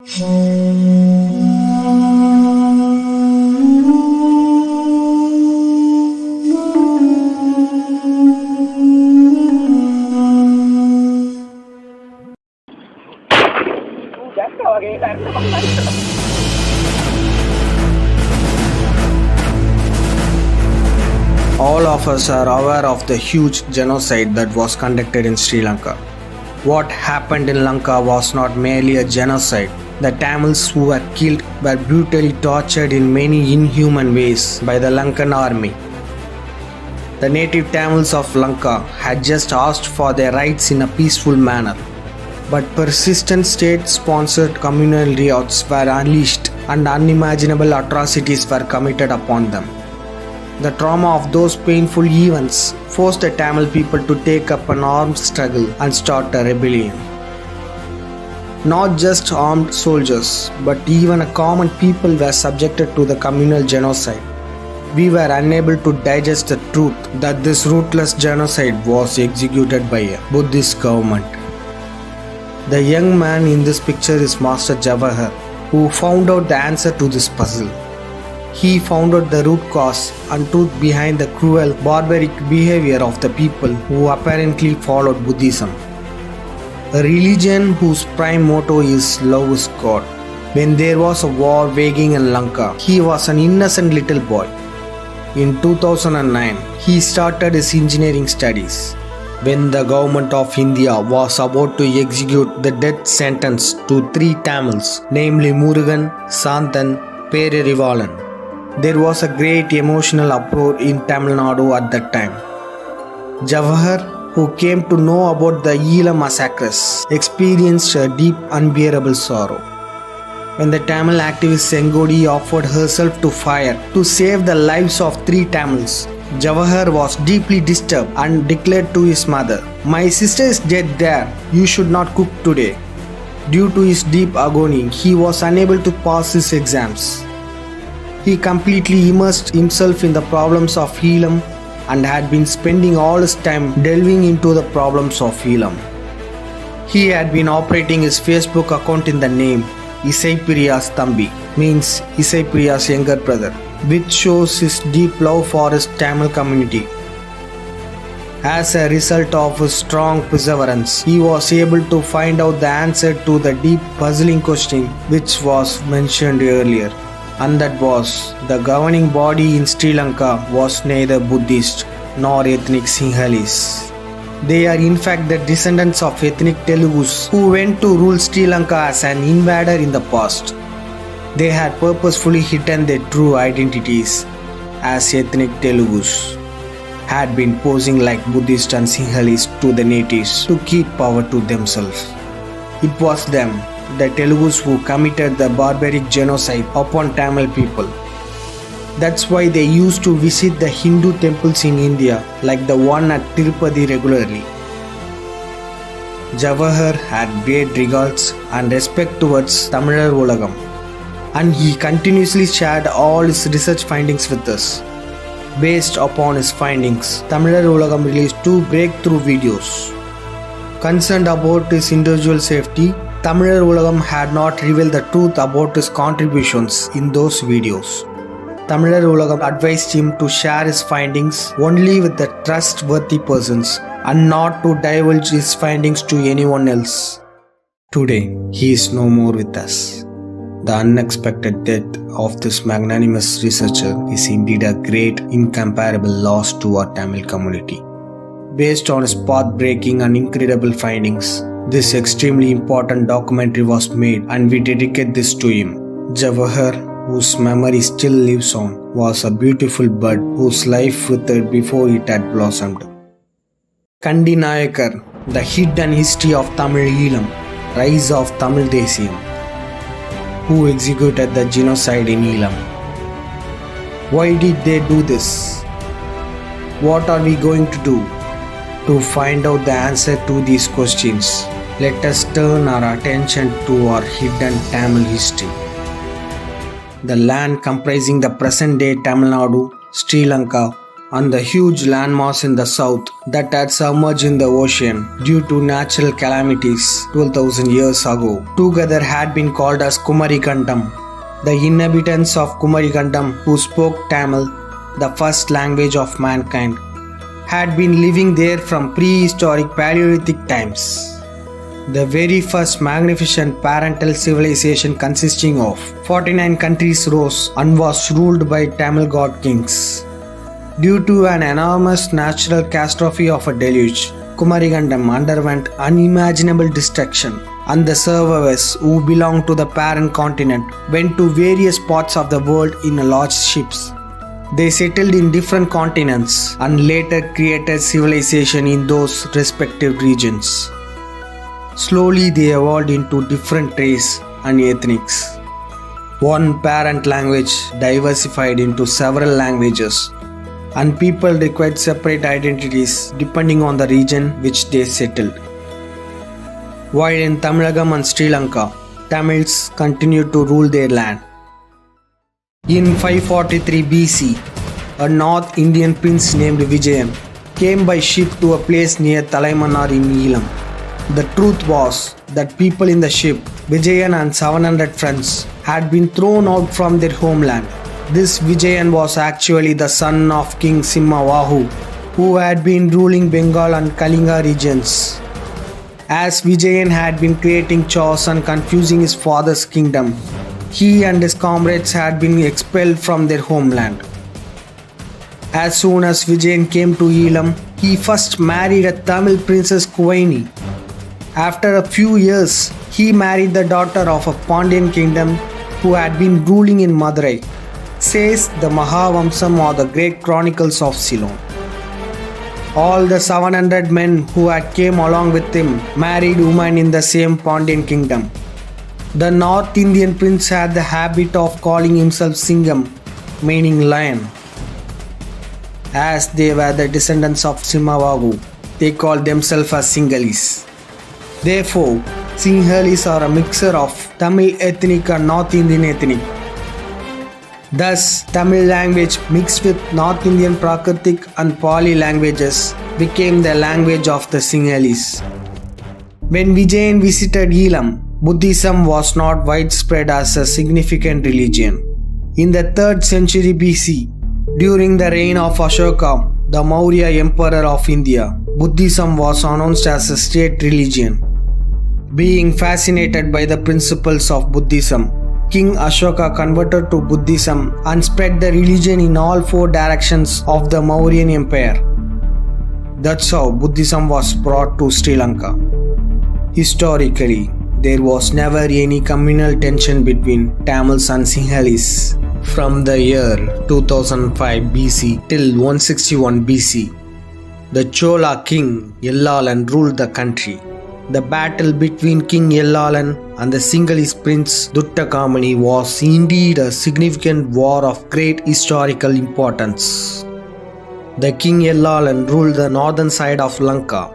All of us are aware of the huge genocide that was conducted in Sri Lanka. What happened in Lanka was not merely a genocide. The Tamils who were killed were brutally tortured in many inhuman ways by the Lankan army. The native Tamils of Lanka had just asked for their rights in a peaceful manner. But persistent state-sponsored communal riots were unleashed and unimaginable atrocities were committed upon them. The trauma of those painful events forced the Tamil people to take up an armed struggle and start a rebellion. Not just armed soldiers, but even a common people were subjected to the communal genocide. We were unable to digest the truth that this ruthless genocide was executed by a Buddhist government. The young man in this picture is Master Jawahar, who found out the answer to this puzzle. He found out the root cause and truth behind the cruel, barbaric behavior of the people who apparently followed Buddhism. A religion whose prime motto is love is God. When there was a war waging in Lanka, he was an innocent little boy. In 2009, he started his engineering studies. When the government of India was about to execute the death sentence to 3 Tamils, namely Murugan, Santhan, Pererivalan, there was a great emotional uproar in Tamil Nadu at that time. Jawahar, who came to know about the Iyala massacres, experienced a deep, unbearable sorrow. When the Tamil activist Sengodi offered herself to fire to save the lives of 3 Tamils, Jawahar was deeply disturbed and declared to his mother, "My sister is dead there, you should not cook today." Due to his deep agony, he was unable to pass his exams. He completely immersed himself in the problems of Iyala and had been spending all his time delving into the problems of Iyala. He had been operating his Facebook account in the name Isaipriya's Thambi, means Isaipriya's younger brother, which shows his deep love for his Tamil community. As a result of his strong perseverance, he was able to find out the answer to the deep puzzling question which was mentioned earlier. And that was, the governing body in Sri Lanka was neither Buddhist nor ethnic Sinhalese. They are in fact the descendants of ethnic Telugus who went to rule Sri Lanka as an invader in the past. They had purposefully hidden their true identities as ethnic Telugus, had been posing like Buddhist and Sinhalese to the natives to keep power to themselves. It was them, the Telugus, who committed the barbaric genocide upon Tamil people. That's why they used to visit the Hindu temples in India like the one at Tirupati regularly. Jawahar had great regards and respect towards Thamizhar Ulagam, and he continuously shared all his research findings with us. Based upon his findings, Thamizhar Ulagam released 2 breakthrough videos. Concerned about his individual safety, Thamizhar Ulagam had not revealed the truth about his contributions in those videos. Thamizhar Ulagam advised him to share his findings only with the trustworthy persons and not to divulge his findings to anyone else. Today, he is no more with us. The unexpected death of this magnanimous researcher is indeed a great, incomparable loss to our Tamil community. Based on his path-breaking and incredible findings, this extremely important documentary was made, and we dedicate this to him. Jawahar, whose memory still lives on, was a beautiful bud whose life withered before it had blossomed. Kandy Nayakhs, The Hidden History of Tamil Eelam, Rise of Tamil Desiyam, who executed the genocide in Eelam. Why did they do this? What are we going to do? To find out the answer to these questions, let us turn our attention to our hidden Tamil history. The land comprising the present-day Tamil Nadu, Sri Lanka, and the huge landmass in the south that had submerged in the ocean due to natural calamities 12,000 years ago, together had been called as Kumarikandam. The inhabitants of Kumarikandam, who spoke Tamil, the first language of mankind, had been living there from prehistoric Paleolithic times. The very first magnificent parental civilization consisting of 49 countries rose and was ruled by Tamil god kings. Due to an enormous natural catastrophe of a deluge, Kumarikandam underwent unimaginable destruction, and the survivors who belonged to the parent continent went to various parts of the world in large ships. They settled in different continents and later created civilization in those respective regions. Slowly they evolved into different races and ethnics. One parent language diversified into several languages, and people required separate identities depending on the region which they settled. While in Tamilagam and Sri Lanka, Tamils continued to rule their land. In 543 BC, a North Indian prince named Vijayan came by ship to a place near Thalaimannar in Eelam. The truth was that people in the ship, Vijayan and 700 friends, had been thrown out from their homeland. This Vijayan was actually the son of King Simhavahu, who had been ruling Bengal and Kalinga regions. As Vijayan had been creating chaos and confusing his father's kingdom, he and his comrades had been expelled from their homeland. As soon as Vijayan came to Eelam, he first married a Tamil princess Kuvaini. After a few years, he married the daughter of a Pandyan kingdom who had been ruling in Madurai, says the Mahavamsam or the Great Chronicles of Ceylon. All the 700 men who had came along with him married women in the same Pandyan kingdom. The North Indian prince had the habit of calling himself Sangam, meaning lion. As they were the descendants of Simhavahu, they called themselves as Sinhalese. Therefore, Sinhalese are a mixture of Tamil ethnic and North Indian ethnic. Thus, Tamil language mixed with North Indian Prakritic and Pali languages became the language of the Sinhalese. When Vijayan visited Eelam, Buddhism was not widespread as a significant religion. In the 3rd century BC, during the reign of Ashoka, the Maurya Emperor of India, Buddhism was announced as a state religion. Being fascinated by the principles of Buddhism, King Ashoka converted to Buddhism and spread the religion in all 4 directions of the Mauryan Empire. That's how Buddhism was brought to Sri Lanka. Historically, there was never any communal tension between Tamils and Sinhalese. From the year 2005 BC till 161 BC, the Chola king Yellalan ruled the country. The battle between King Yellalan and the Sinhalese prince Duttakamani was indeed a significant war of great historical importance. The King Yellalan ruled the northern side of Lanka,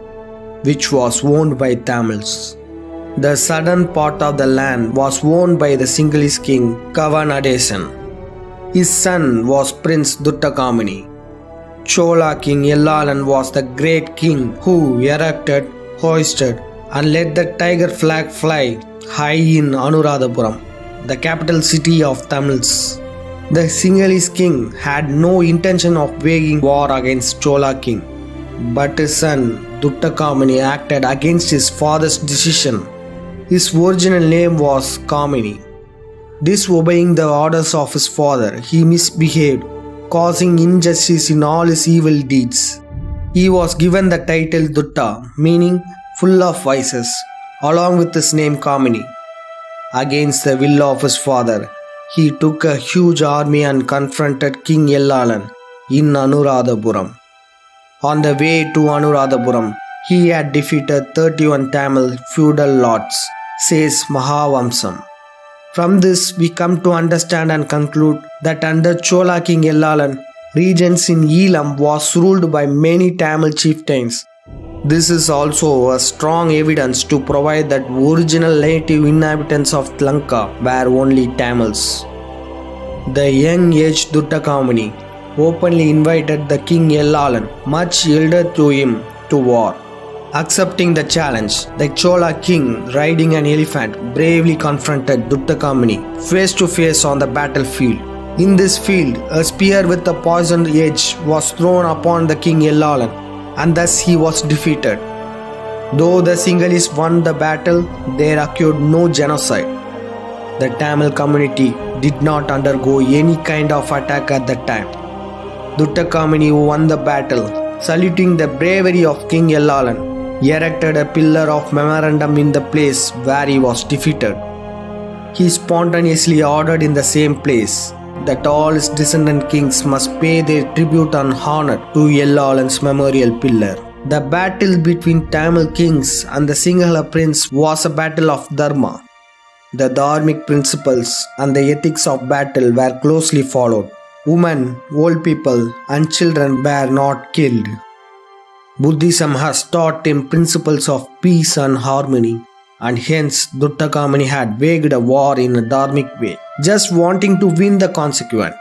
which was owned by Tamils. The southern part of the land was owned by the Sinhalese king Kavanadesan. His son was Prince Duttakamani. Chola King Yellalan was the great king who erected, hoisted, and let the tiger flag fly high in Anuradhapuram, the capital city of Tamils. The Sinhalese king had no intention of waging war against Chola king, but his son Duttakamani acted against his father's decision. His original name was Kamini. Disobeying the orders of his father, he misbehaved, causing injustice in all his evil deeds. He was given the title Dutta, meaning full of vices, along with his name Kamini. Against the will of his father, he took a huge army and confronted King Yellalan in Anuradhapuram. On the way to Anuradhapuram, he had defeated 31 Tamil feudal lords, says Mahavamsam. From this, we come to understand and conclude that under Chola King Yellalan, regions in Eelam was ruled by many Tamil chieftains. This is also a strong evidence to provide that original native inhabitants of Lanka were only Tamils. The young-aged Duttakamani openly invited the king Yellalan, much elder to him, to war. Accepting the challenge, the Chola king, riding an elephant, bravely confronted Duttakamani face to face on the battlefield. In this field, a spear with a poisoned edge was thrown upon the king Yellalan, and thus he was defeated. Though the Sinhalese won the battle, there occurred no genocide. The Tamil community did not undergo any kind of attack at that time. Duttakamani, who won the battle, saluting the bravery of King Yellalan, erected a pillar of memorandum in the place where he was defeated. He spontaneously ordered in the same place that all his descendant kings must pay their tribute and honor to Yellalan's memorial pillar. The battle between Tamil kings and the Sinhala prince was a battle of dharma. The dharmic principles and the ethics of battle were closely followed. Women, old people, and children were not killed. Buddhism has taught him principles of peace and harmony, and hence Duttakamani had waged a war in a dharmic way, just wanting to win the consequent.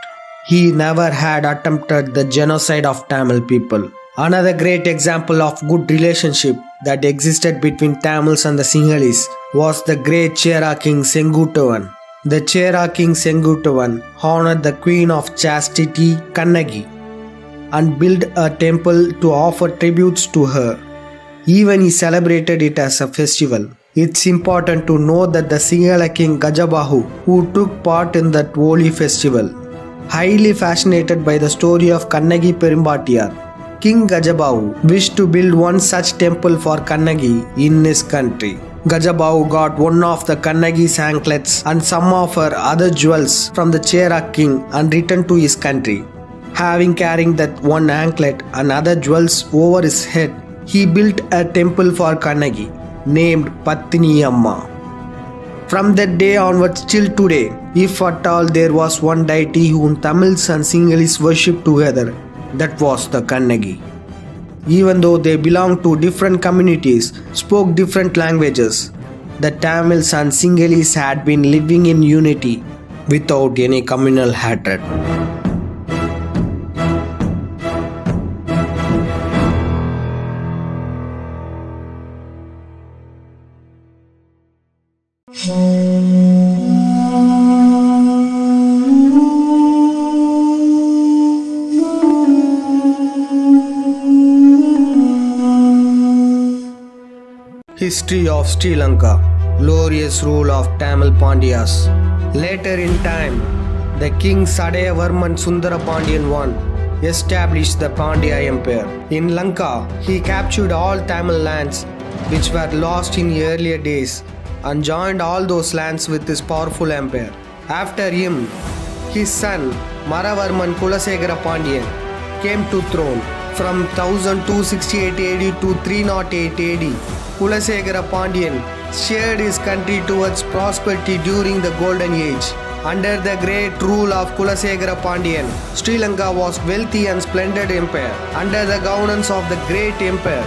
He never had attempted the genocide of Tamil people. Another great example of good relationship that existed between Tamils and the Sinhalese was the great Chera king Sengutuvan. The Chera king Sengutuvan honored the queen of chastity Kannagi and built a temple to offer tributes to her. Even he celebrated it as a festival. It's important to know that the Sinhala king Gajabahu, who took part in that holy festival, highly fascinated by the story of Kannagi Perimbatiyar, King Gajabahu wished to build one such temple for Kannagi in his country. Gajabahu got one of the Kannagi's anklets and some of her other jewels from the Chera king and returned to his country. Having carrying that one anklet and other jewels over his head, he built a temple for Kannagi named Pattini Amma. From that day onwards till today, if at all there was one deity whom Tamils and Sinhalese worship together, that was the Kannagi. Even though they belonged to different communities, spoke different languages, the Tamils and Sinhalese had been living in unity without any communal hatred. History of Sri Lanka. Glorious rule of Tamil Pandyas. Later in time, the king Sadayavarman Sundarapandian I established the Pandya Empire. In Lanka, he captured all Tamil lands which were lost in earlier days and joined all those lands with his powerful empire. After him, his son Maravarman Kulasegara Pandian came to throne from 1268 AD to 308 AD. Kulasegara Pandian steered his country towards prosperity during the Golden Age. Under the great rule of Kulasegara Pandian, Sri Lanka was wealthy and splendid empire. Under the governance of the great empire,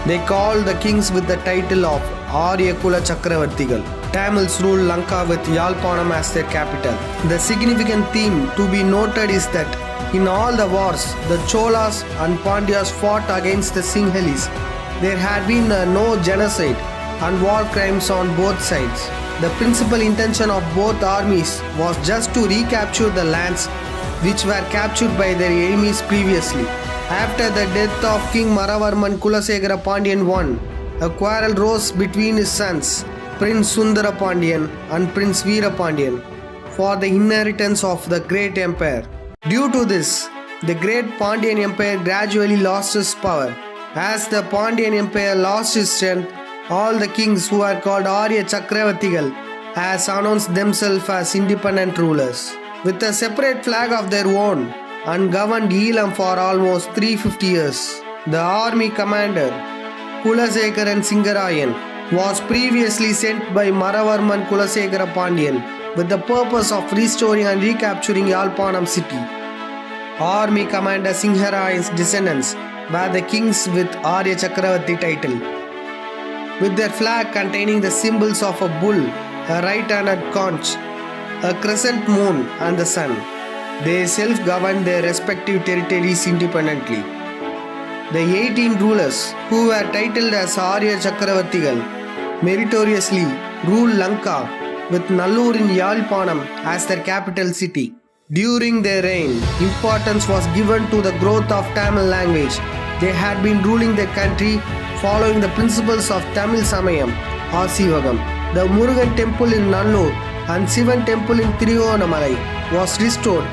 they called the kings with the title of Arya Kula Chakravartigal. Tamils ruled Lanka with Yalpanam as their capital. The significant theme to be noted is that in all the wars, the Cholas and Pandyas fought against the Sinhalese. There had been no genocide and war crimes on both sides. The principal intention of both armies was just to recapture the lands which were captured by their enemies previously. After the death of King Maravarman Kulasegara Pandian I, a quarrel rose between his sons, Prince Sundara Pandian and Prince Veera Pandian, for the inheritance of the great empire. Due to this, the great Pandyan Empire gradually lost its power. As the Pandyan Empire lost its strength, all the kings who are called Arya Chakravartigal has announced themselves as independent rulers. With a separate flag of their own and governed Elam for almost 350 years. The army commander Kulasekaran Singarayan was previously sent by Maravarman Kulasegara Pandian with the purpose of restoring and recapturing Yalpanam city. Army commander Singharayan's descendants were the kings with Arya Chakravarti title, with their flag containing the symbols of a bull, a right-handed conch, a crescent moon and the sun. They self-governed their respective territories independently. The 18 rulers, who were titled as Arya Chakravartigal, meritoriously ruled Lanka with Nallur in Yalpanam as their capital city. During their reign, importance was given to the growth of Tamil language. They had been ruling the country following the principles of Tamil Samayam or Sivagam. The Murugan temple in Nallur and Sivan temple in Tiruvannamalai was restored,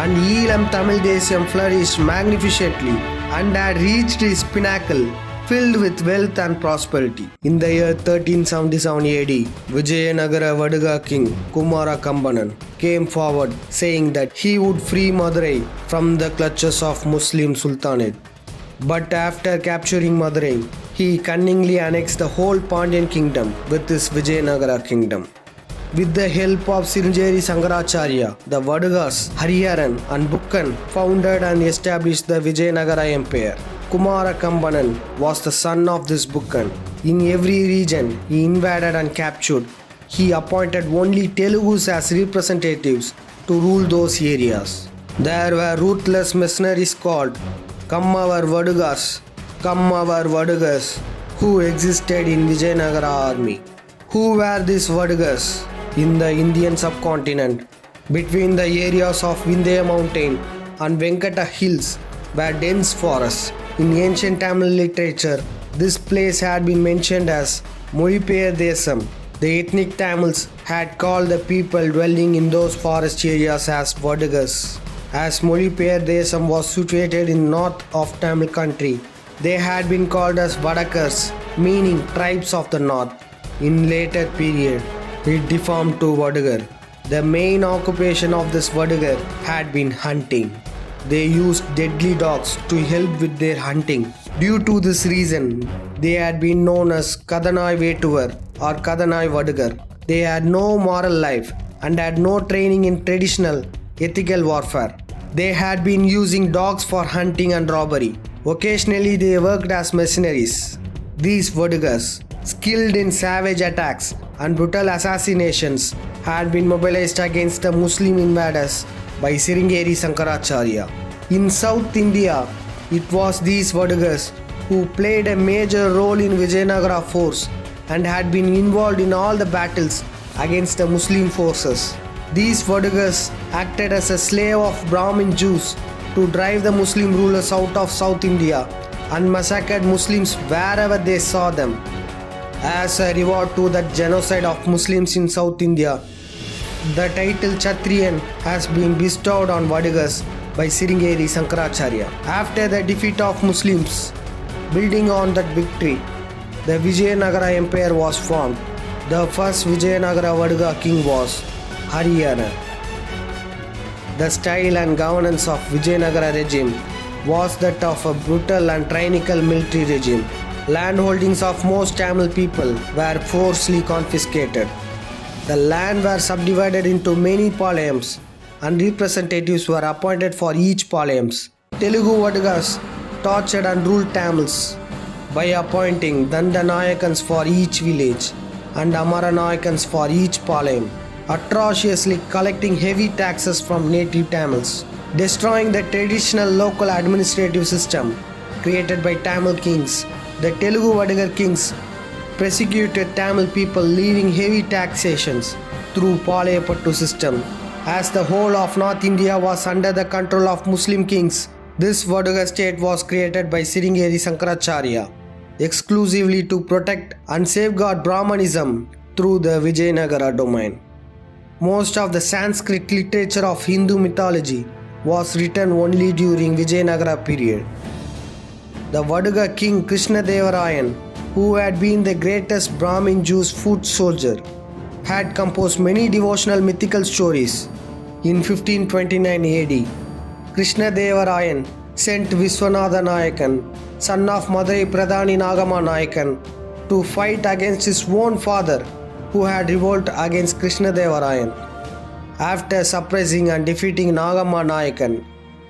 and Eelam Tamil Desam flourished magnificently and had reached its pinnacle, filled with wealth and prosperity. In the year 1377 AD, Vijayanagara Vaduga king Kumara Kambanan came forward saying that he would free Madurai from the clutches of Muslim Sultanate. But after capturing Madurai, he cunningly annexed the whole Pandyan kingdom with his Vijayanagara kingdom. With the help of Siringeri Sankaracharya, the Vadugas, Hariharan and Bukkan founded and established the Vijayanagara Empire. Kumara Kambanan was the son of this Bukkan. In every region he invaded and captured, he appointed only Telugus as representatives to rule those areas. There were ruthless mercenaries called Kammavar Vadugas, who existed in Vijayanagara army. Who were these Vadugas? In the Indian subcontinent, between the areas of Vindhya mountain and Venkata hills were dense forests. In ancient Tamil literature, this place had been mentioned as Molipeyar Desam. The ethnic Tamils had called the people dwelling in those forest areas as Vadugas. As Molipeyar Desam was situated in north of Tamil country, they had been called as Vadakars, meaning tribes of the north. In later period, it deformed to Vadugar. The main occupation of this Vadugar had been hunting. They used deadly dogs to help with their hunting. Due to this reason, they had been known as Kadanai Vetuvar or Kadanai Vadugar. They had no moral life and had no training in traditional ethical warfare. They had been using dogs for hunting and robbery. Occasionally, they worked as mercenaries. These Vadugars, skilled in savage attacks and brutal assassinations, had been mobilized against the Muslim invaders by Siringeri Sankaracharya. In South India, it was these Vadugars who played a major role in Vijayanagara force and had been involved in all the battles against the Muslim forces. These Vadugars acted as a slave of Brahmin Jews to drive the Muslim rulers out of South India and massacred Muslims wherever they saw them. As a reward to that genocide of Muslims in South India, the title Kshatriyan has been bestowed on Vadugars by Siringeri Sankaracharya. After the defeat of Muslims, building on that victory, the Vijayanagara Empire was formed. The first Vijayanagara Vaduga king was Harihara. The style and governance of Vijayanagara regime was that of a brutal and tyrannical military regime. Land holdings of most Tamil people were forcibly confiscated. The land were subdivided into many palayams and representatives were appointed for each palayams. Telugu Vadugas tortured and ruled Tamils by appointing Dandanayakans for each village and Amaranayakans for each palayam, atrociously collecting heavy taxes from native Tamils, destroying the traditional local administrative system created by Tamil kings. The Telugu Vadugar kings persecuted Tamil people, leaving heavy taxations through Palayapattu system. As the whole of North India was under the control of Muslim kings, this Vadugar state was created by Siringeri Sankaracharya exclusively to protect and safeguard Brahmanism through the Vijayanagara domain. Most of the Sanskrit literature of Hindu mythology was written only during Vijayanagara period. The Vaduga king Krishnadevarayan, who had been the greatest Brahmin Jews foot soldier, had composed many devotional mythical stories. In 1529 AD, Krishnadevarayan sent Viswanatha Nayakan, son of Madurai Pradhani Nagama Nayakan, to fight against his own father, who had revolted against Krishnadevarayan. After suppressing and defeating Nagama Nayakan,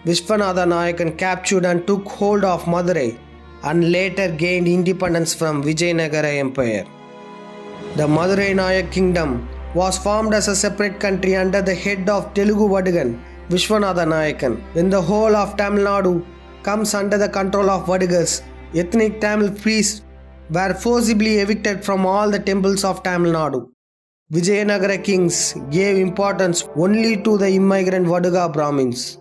Vishwanatha Nayakan captured and took hold of Madurai and later gained independence from Vijayanagara Empire. The Madurai Nayak kingdom was formed as a separate country under the head of Telugu Vadugan Vishwanatha Nayakan. When the whole of Tamil Nadu comes under the control of Vadugas, ethnic Tamil priests were forcibly evicted from all the temples of Tamil Nadu. Vijayanagara kings gave importance only to the immigrant Vaduga Brahmins.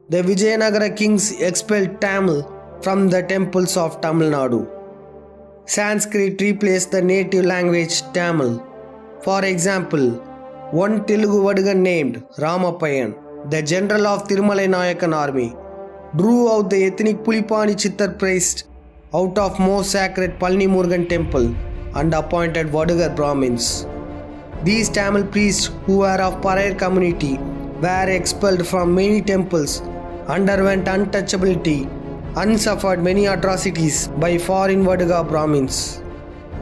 The Vijayanagara kings expelled Tamil from the temples of Tamil Nadu. Sanskrit replaced the native language Tamil. For example, one Telugu Vaduga named Ramapayan, the general of Tirumalai Nayakan army, drew out the ethnic Pulipani Chittar priest out of most sacred Palni Murugan temple and appointed Vaduga Brahmins. These Tamil priests who were of Paraiyar community were expelled from many temples, underwent untouchability, and suffered many atrocities by foreign Vaduga Brahmins.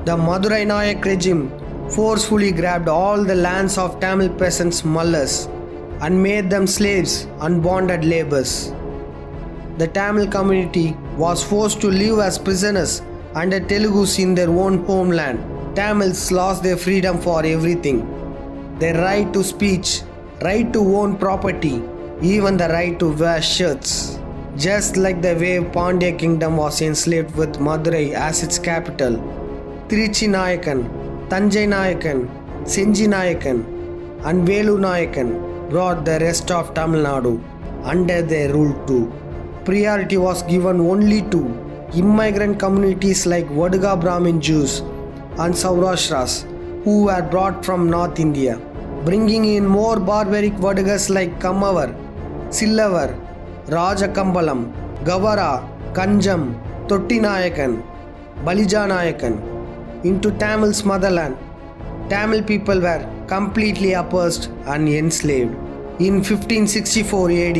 The Madurai Nayak regime forcefully grabbed all the lands of Tamil peasants Mallas and made them slaves and bonded laborers. The Tamil community was forced to live as prisoners under Telugus in their own homeland. Tamils lost their freedom for everything. Their right to speech, right to own property, even the right to wear shirts. Just like the way Pandya kingdom was enslaved with Madurai as its capital, Tiruchi Nayakan, Thanjai Nayakan, Senji Nayakan and Velu Nayakan brought the rest of Tamil Nadu under their rule too. Priority was given only to immigrant communities like Vaduga Brahmin Jews and Saurashtras who were brought from North India, bringing in more barbaric Vadugas like Kamavar, Sillavar, Rajakambalam, Gavara, Kanjam, Totti Nayakan, Balija Nayakan into Tamil's motherland. Tamil people were completely oppressed and enslaved. In 1564 AD,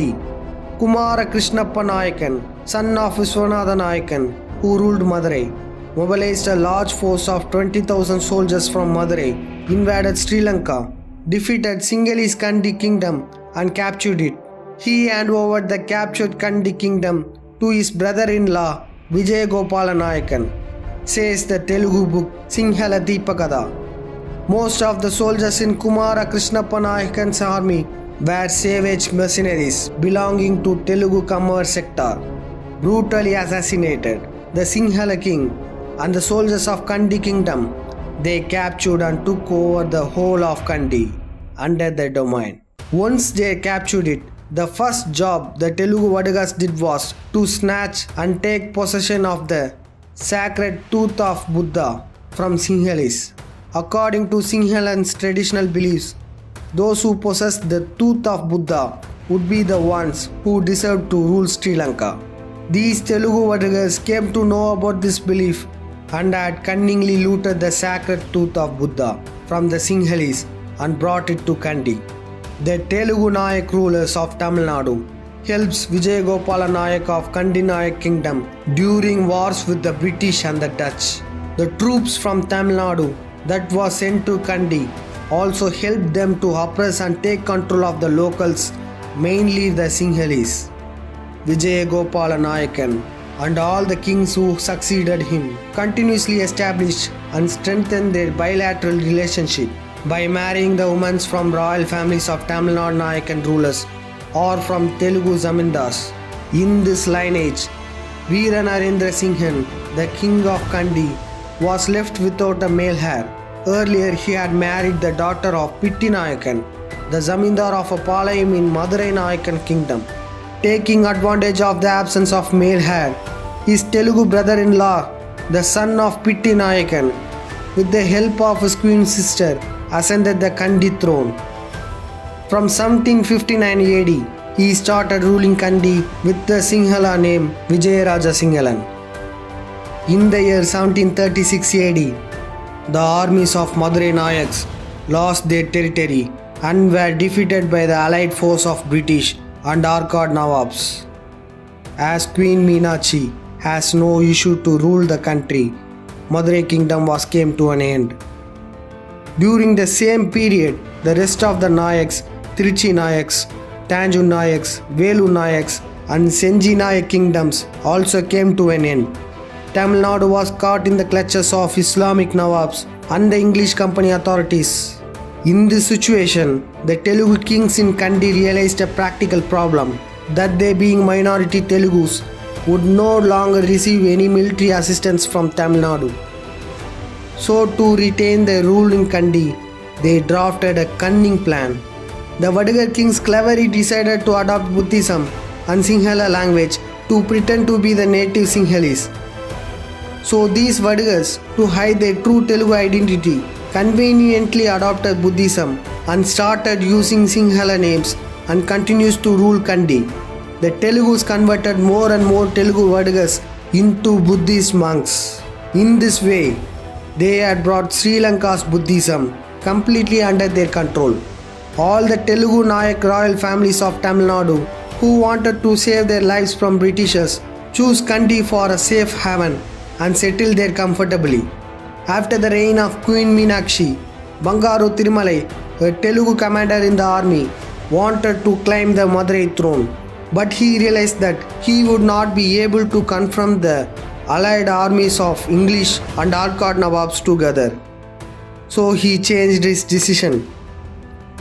Kumara Krishnappa Nayakan, son of Vishwanatha Nayakan, who ruled Madurai, mobilized a large force of 20,000 soldiers from Madurai, invaded Sri Lanka, defeated Sinhalese Kandy kingdom and captured it. He handed over the captured Kandy kingdom to his brother-in-law Vijayagopala Nayakan, says the Telugu book Sinhala Deepakatha. Most of the soldiers in Kumara Krishnappa Nayakan's army were savage mercenaries belonging to Telugu Kamar sector, brutally assassinated the Sinhala king and the soldiers of Kandy kingdom. They captured and took over the whole of Kandy under their domain. Once they captured it, the first job the Telugu Vadugas did was to snatch and take possession of the sacred tooth of Buddha from Sinhalese. According to Sinhalans' traditional beliefs, those who possessed the tooth of Buddha would be the ones who deserved to rule Sri Lanka. These Telugu Vadugas came to know about this belief and had cunningly looted the sacred tooth of Buddha from the Sinhalese and brought it to Kandy. The Telugu Nayak rulers of Tamil Nadu helps Vijayagopala Nayak of Kandy Nayak kingdom during wars with the British and the Dutch. The troops from Tamil Nadu that was sent to Kandy also helped them to oppress and take control of the locals, mainly the Sinhalese. Vijayagopala Nayakan and all the kings who succeeded him continuously established and strengthened their bilateral relationship by marrying the women from royal families of Tamil Nadu Nayakan rulers or from Telugu zamindars. In this lineage, Veera Narendra Singhan, the king of Kandy, was left without a male heir. Earlier, he had married the daughter of Pitti Nayakan, the zamindar of a palayam in Madurai Nayakan kingdom. Taking advantage of the absence of male heir, his Telugu brother-in-law, the son of Pitti Nayakan, with the help of his queen sister, ascended the Kandy throne. From 1759 AD, he started ruling Kandy with the Sinhala name Vijayaraja Singalan. In the year 1736 AD, the armies of Madurai Nayakhs lost their territory and were defeated by the allied force of British and Arcot Nawabs. As Queen Meenachi has no issue to rule the country, Madurai kingdom was came to an end. During the same period, the rest of the Nayakhs, Tiruchi Nayakhs, Tanjore Nayakhs, Velu Nayakhs and Senji Nayak kingdoms also came to an end. Tamil Nadu was caught in the clutches of Islamic Nawabs and the English company authorities. In this situation, the Telugu kings in Kandy realized a practical problem, that they being minority Telugus would no longer receive any military assistance from Tamil Nadu. So to retain their rule in Kandy, they drafted a cunning plan. The Vadigar kings cleverly decided to adopt Buddhism and Sinhala language to pretend to be the native Sinhalese. So these Vadigars, to hide their true Telugu identity, conveniently adopted Buddhism and started using Sinhala names and continues to rule Kandy. The Telugus converted more and more Telugu Vadigars into Buddhist monks. In this way, they had brought Sri Lanka's Buddhism completely under their control. All the Telugu Nayak royal families of Tamil Nadu who wanted to save their lives from Britishers chose Kandy for a safe haven and settled there comfortably. After the reign of Queen Meenakshi, Bangaru Thirumalai, a Telugu commander in the army, wanted to claim the Madurai throne, but he realized that he would not be able to confront the allied armies of English and Arcot Nawabs together. So he changed his decision.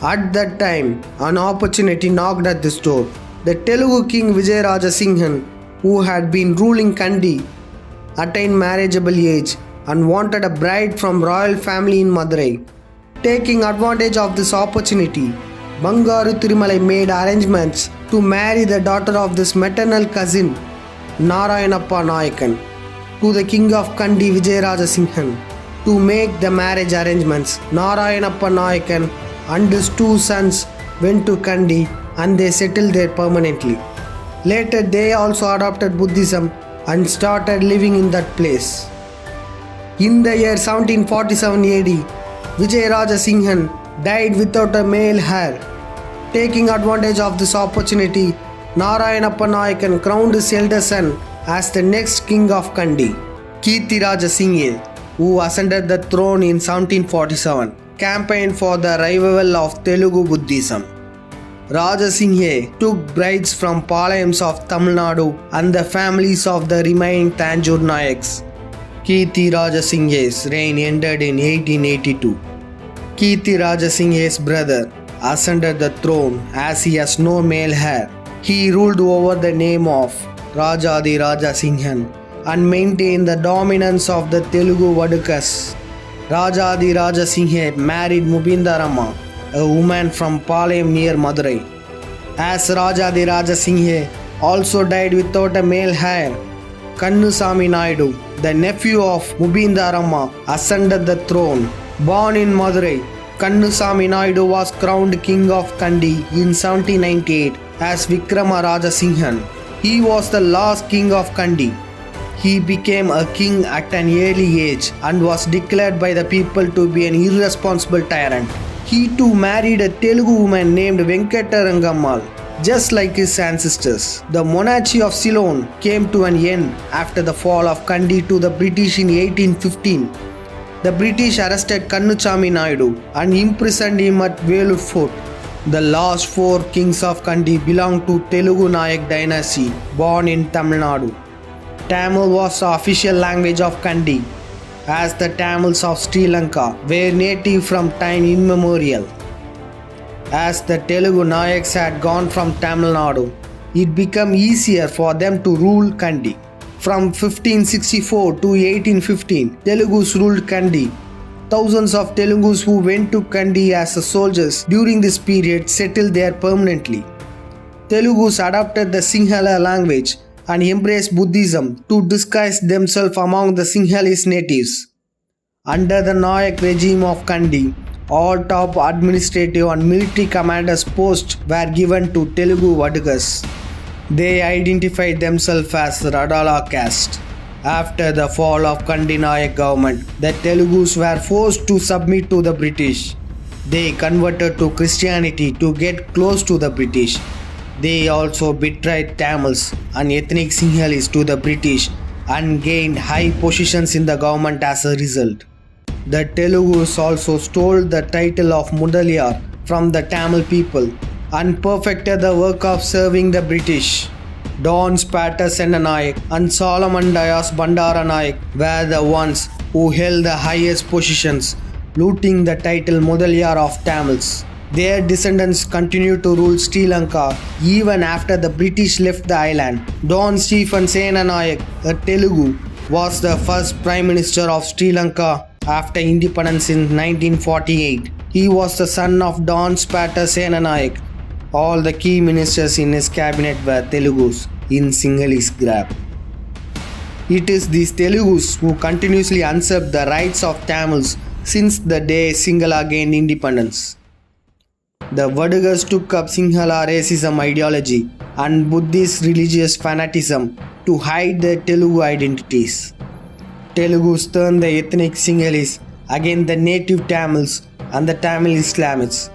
At that time, an opportunity knocked at this door. The Telugu king Vijayaraja Singhan, who had been ruling Kandy, attained marriageable age and wanted a bride from royal family in Madurai. Taking advantage of this opportunity, Bangaru Thirumalai made arrangements to marry the daughter of this maternal cousin, Narayanappa Nayakan, to the king of Kandy Vijayaraja Singhan. To make the marriage arrangements, Narayanappa Nayakan and his two sons went to Kandy and they settled there permanently. Later they also adopted Buddhism and started living in that place. In the year 1747 AD, Vijayaraja Singhan died without a male heir. Taking advantage of this opportunity, Narayanappa Nayakan crowned his elder son as the next king of Kandy. Kirthiraja Singhe, who ascended the throne in 1747, campaigned for the revival of Telugu Buddhism. Raja Singhe took brides from Palayams of Tamil Nadu and the families of the remaining Thanjore Nayaks. Kirthiraja Singhe's reign ended in 1882. Kirthiraja Singhe's brother ascended the throne as he has no male heir. He ruled over the name of Rajadi Raja Singhan and maintained the dominance of the Telugu Vadigas. Rajadi Raja Singhe married Mubindarama, a woman from Palayam near Madurai. As Rajadi Raja Singhe also died without a male heir, Kannusami Naidu, the nephew of Mubindarama, ascended the throne. Born in Madurai, Kannusami Naidu was crowned king of Kandy in 1798 as Vikrama Raja Singhan. He was the last king of Kandy. He became a king at an early age and was declared by the people to be an irresponsible tyrant. He too married a Telugu woman named Venkatarangammal, just like his ancestors. The monarchy of Ceylon came to an end after the fall of Kandy to the British in 1815. The British arrested Kannusami Naidu and imprisoned him at Velur Fort. The last four kings of Kandy belonged to Telugu Nayak dynasty, born in Tamil Nadu. Tamil was the official language of Kandy, as the Tamils of Sri Lanka were native from time immemorial. As the Telugu Nayaks had gone from Tamil Nadu, it became easier for them to rule Kandy. From 1564 to 1815, Telugus ruled Kandy. Thousands of Telugus who went to Kandy as soldiers during this period settled there permanently. Telugus adopted the Sinhala language and embraced Buddhism to disguise themselves among the Sinhalese natives. Under the Nayak regime of Kandy, all top administrative and military commanders posts were given to Telugu Vadigars. They identified themselves as Radala caste. After the fall of Kandy Nayak government, the Telugus were forced to submit to the British. They converted to Christianity to get close to the British. They also betrayed Tamils and ethnic Sinhalese to the British and gained high positions in the government as a result. The Telugus also stole the title of Mudaliyar from the Tamil people and perfected the work of serving the British. Don Spatasena Nayak and Solomon Dayas Bandara Nayak were the ones who held the highest positions looting the title Mudaliyar of Tamils. Their descendants continued to rule Sri Lanka even after the British left the island. Don Stephen Senanayak, a Telugu, was the first Prime Minister of Sri Lanka after independence in 1948. He was the son of Don Spatter Senanayak. All the key ministers in his cabinet were Telugus in Sinhalese grab. It is these Telugus who continuously usurped the rights of Tamils since the day Sinhala gained independence. The Vadugas took up Sinhala racism ideology and Buddhist religious fanaticism to hide their Telugu identities. Telugus turned the ethnic Sinhalese against the native Tamils and the Tamil Islamists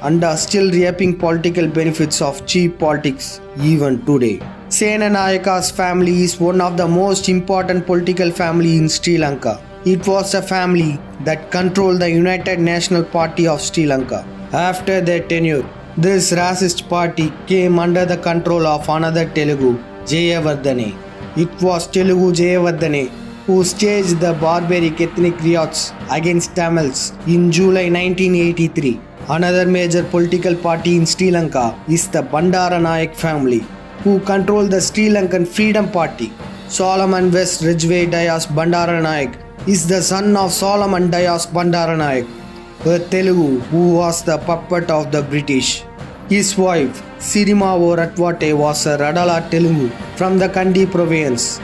and are still reaping political benefits of cheap politics even today. Senanayakhs family is one of the most important political family in Sri Lanka. It was a family that controlled the United National Party of Sri Lanka. After their tenure, this racist party came under the control of another Telugu, Jayawardene. It was Telugu Jayawardene who staged the barbaric ethnic riots against Tamils in July 1983. Another major political party in Sri Lanka is the Bandara Nayak family, who control the Sri Lankan Freedom Party. Solomon West Ridgeway Dayas Bandara Nayak is the son of Solomon Dayas Bandara Nayak, a Telugu who was the puppet of the British. His wife, Sirimavo Ratvate, was a Radala Telugu from the Kandy province.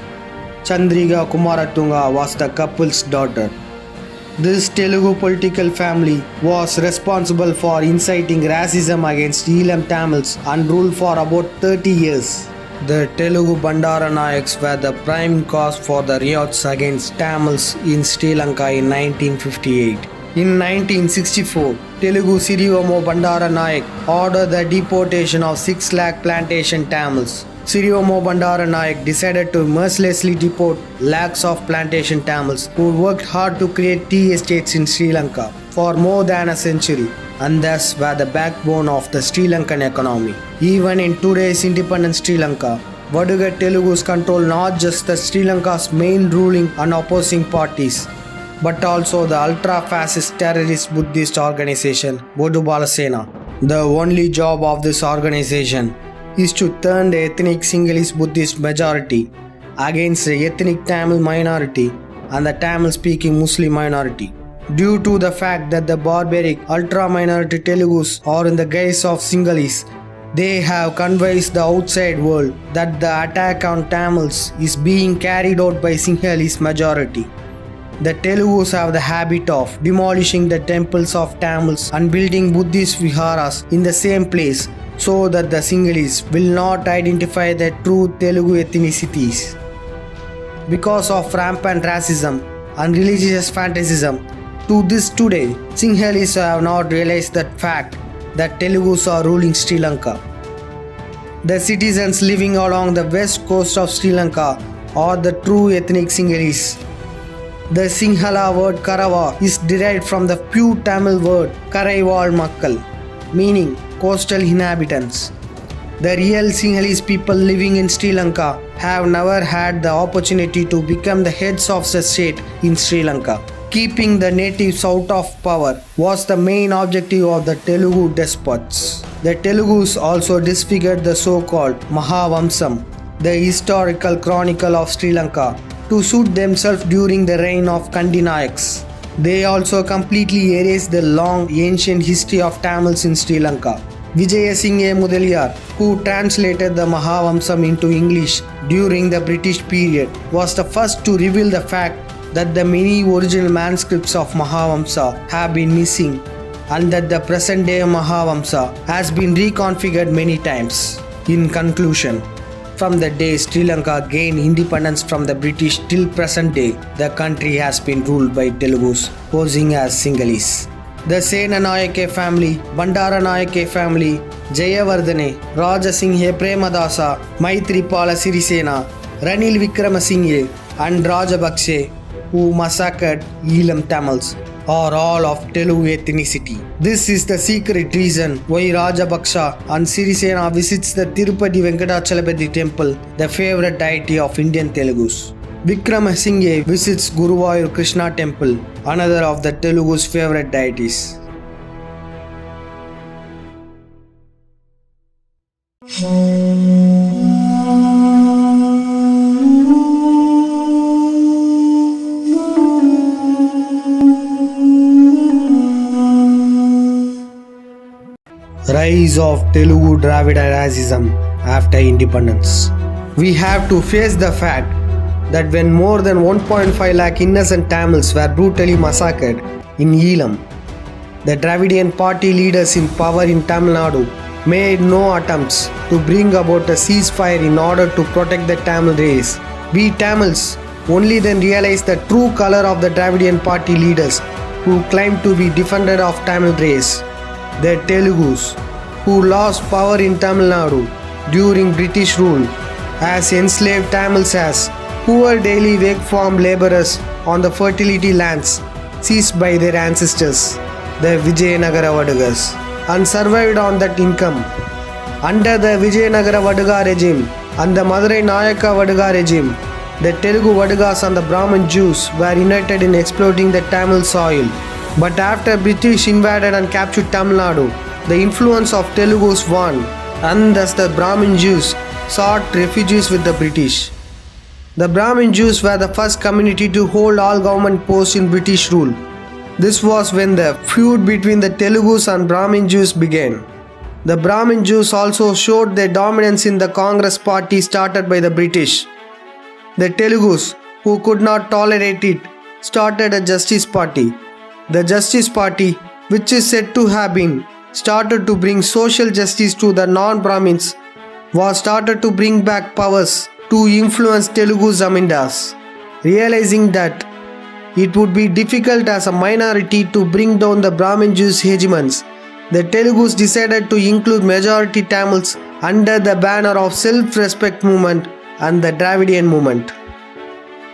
Chandriga Kumaratunga was the couple's daughter. This Telugu political family was responsible for inciting racism against Elam Tamils and ruled for about 30 years. The Telugu Bandara Nayaks were the prime cause for the riots against Tamils in Sri Lanka in 1958. In 1964, Telugu Sirivamo Bandara Nayak ordered the deportation of 6 lakh plantation Tamils. Sirivamo Bandara Nayak decided to mercilessly deport lakhs of plantation Tamils who worked hard to create tea estates in Sri Lanka for more than a century and thus were the backbone of the Sri Lankan economy. Even in today's independent Sri Lanka, Vaduga Telugus control not just the Sri Lanka's main ruling and opposing parties, but also the ultra-fascist terrorist Buddhist organization Bodubala Sena. The only job of this organization is to turn the ethnic Sinhalese Buddhist majority against the ethnic Tamil minority and the Tamil-speaking Muslim minority. Due to the fact that the barbaric ultra-minority Telugus are in the guise of Sinhalese, they have convinced the outside world that the attack on Tamils is being carried out by Sinhalese majority. The Telugus have the habit of demolishing the temples of Tamils and building Buddhist viharas in the same place so that the Sinhalese will not identify the true Telugu ethnicities. Because of rampant racism and religious fanaticism, to this today, Sinhalese have not realized that fact that Telugus are ruling Sri Lanka. The citizens living along the west coast of Sri Lanka are the true ethnic Sinhalese. The Sinhala word Karava is derived from the pure Tamil word Karaival Makkal, meaning coastal inhabitants. The real Sinhalese people living in Sri Lanka have never had the opportunity to become the heads of the state in Sri Lanka. Keeping the natives out of power was the main objective of the Telugu despots. The Telugus also disfigured the so-called Mahavamsam, the historical chronicle of Sri Lanka, to suit themselves during the reign of Kandy Nayakhs. They also completely erased the long ancient history of Tamils in Sri Lanka. Vijaya Singh Mudaliyar, who translated the Mahavamsam into English during the British period, was the first to reveal the fact that the many original manuscripts of Mahavamsa have been missing and that the present day Mahavamsa has been reconfigured many times. In conclusion, from the day Sri Lanka gained independence from the British till present day, the country has been ruled by Telugus posing as Sinhalese. The Senanayakhs family, Bandara Nayakhs family, Jayawardene, Rajasinghe Premadasa, Maitripala Sirisena, Ranil Wickramasinghe and Rajapakse, who massacred Elam Tamils, are all of Telugu ethnicity. This is the secret reason why Rajapaksa and Sirisena visits the Tirupati Venkatachalapati temple, the favorite deity of Indian Telugus. Vikramasinghe visits Guruvayur Krishna temple, another of the Telugu's favorite deities. Rise of Telugu Dravidianism after independence. We have to face the fact that when more than 1.5 lakh innocent Tamils were brutally massacred in Aindham, the Dravidian party leaders in power in Tamil Nadu made no attempts to bring about a ceasefire in order to protect the Tamil race. We Tamils only then realized the true color of the Dravidian party leaders who claimed to be defender of Tamil race. The Telugus, who lost power in Tamil Nadu during British rule, as enslaved Tamils as poor daily wage farm laborers on the fertility lands seized by their ancestors, the Vijayanagara Vadugas, and survived on that income. Under the Vijayanagara Vaduga regime and the Kandy Nayakhs Vaduga regime, the Telugu Vadugas and the Brahmin Jews were united in exploiting the Tamil soil. But after British invaded and captured Tamil Nadu, the influence of Telugus won, and thus the Brahmin Jews sought refugees with the British. The Brahmin Jews were the first community to hold all government posts in British rule. This was when the feud between the Telugus and Brahmin Jews began. The Brahmin Jews also showed their dominance in the Congress party started by the British. The Telugus, who could not tolerate it, started a Justice Party. The Justice Party, which is said to have been started to bring social justice to the non-Brahmins, was started to bring back powers to influence Telugu Zamindars. Realizing that it would be difficult as a minority to bring down the Brahmin Jews hegemons, the Telugus decided to include majority Tamils under the banner of self-respect movement and the Dravidian movement.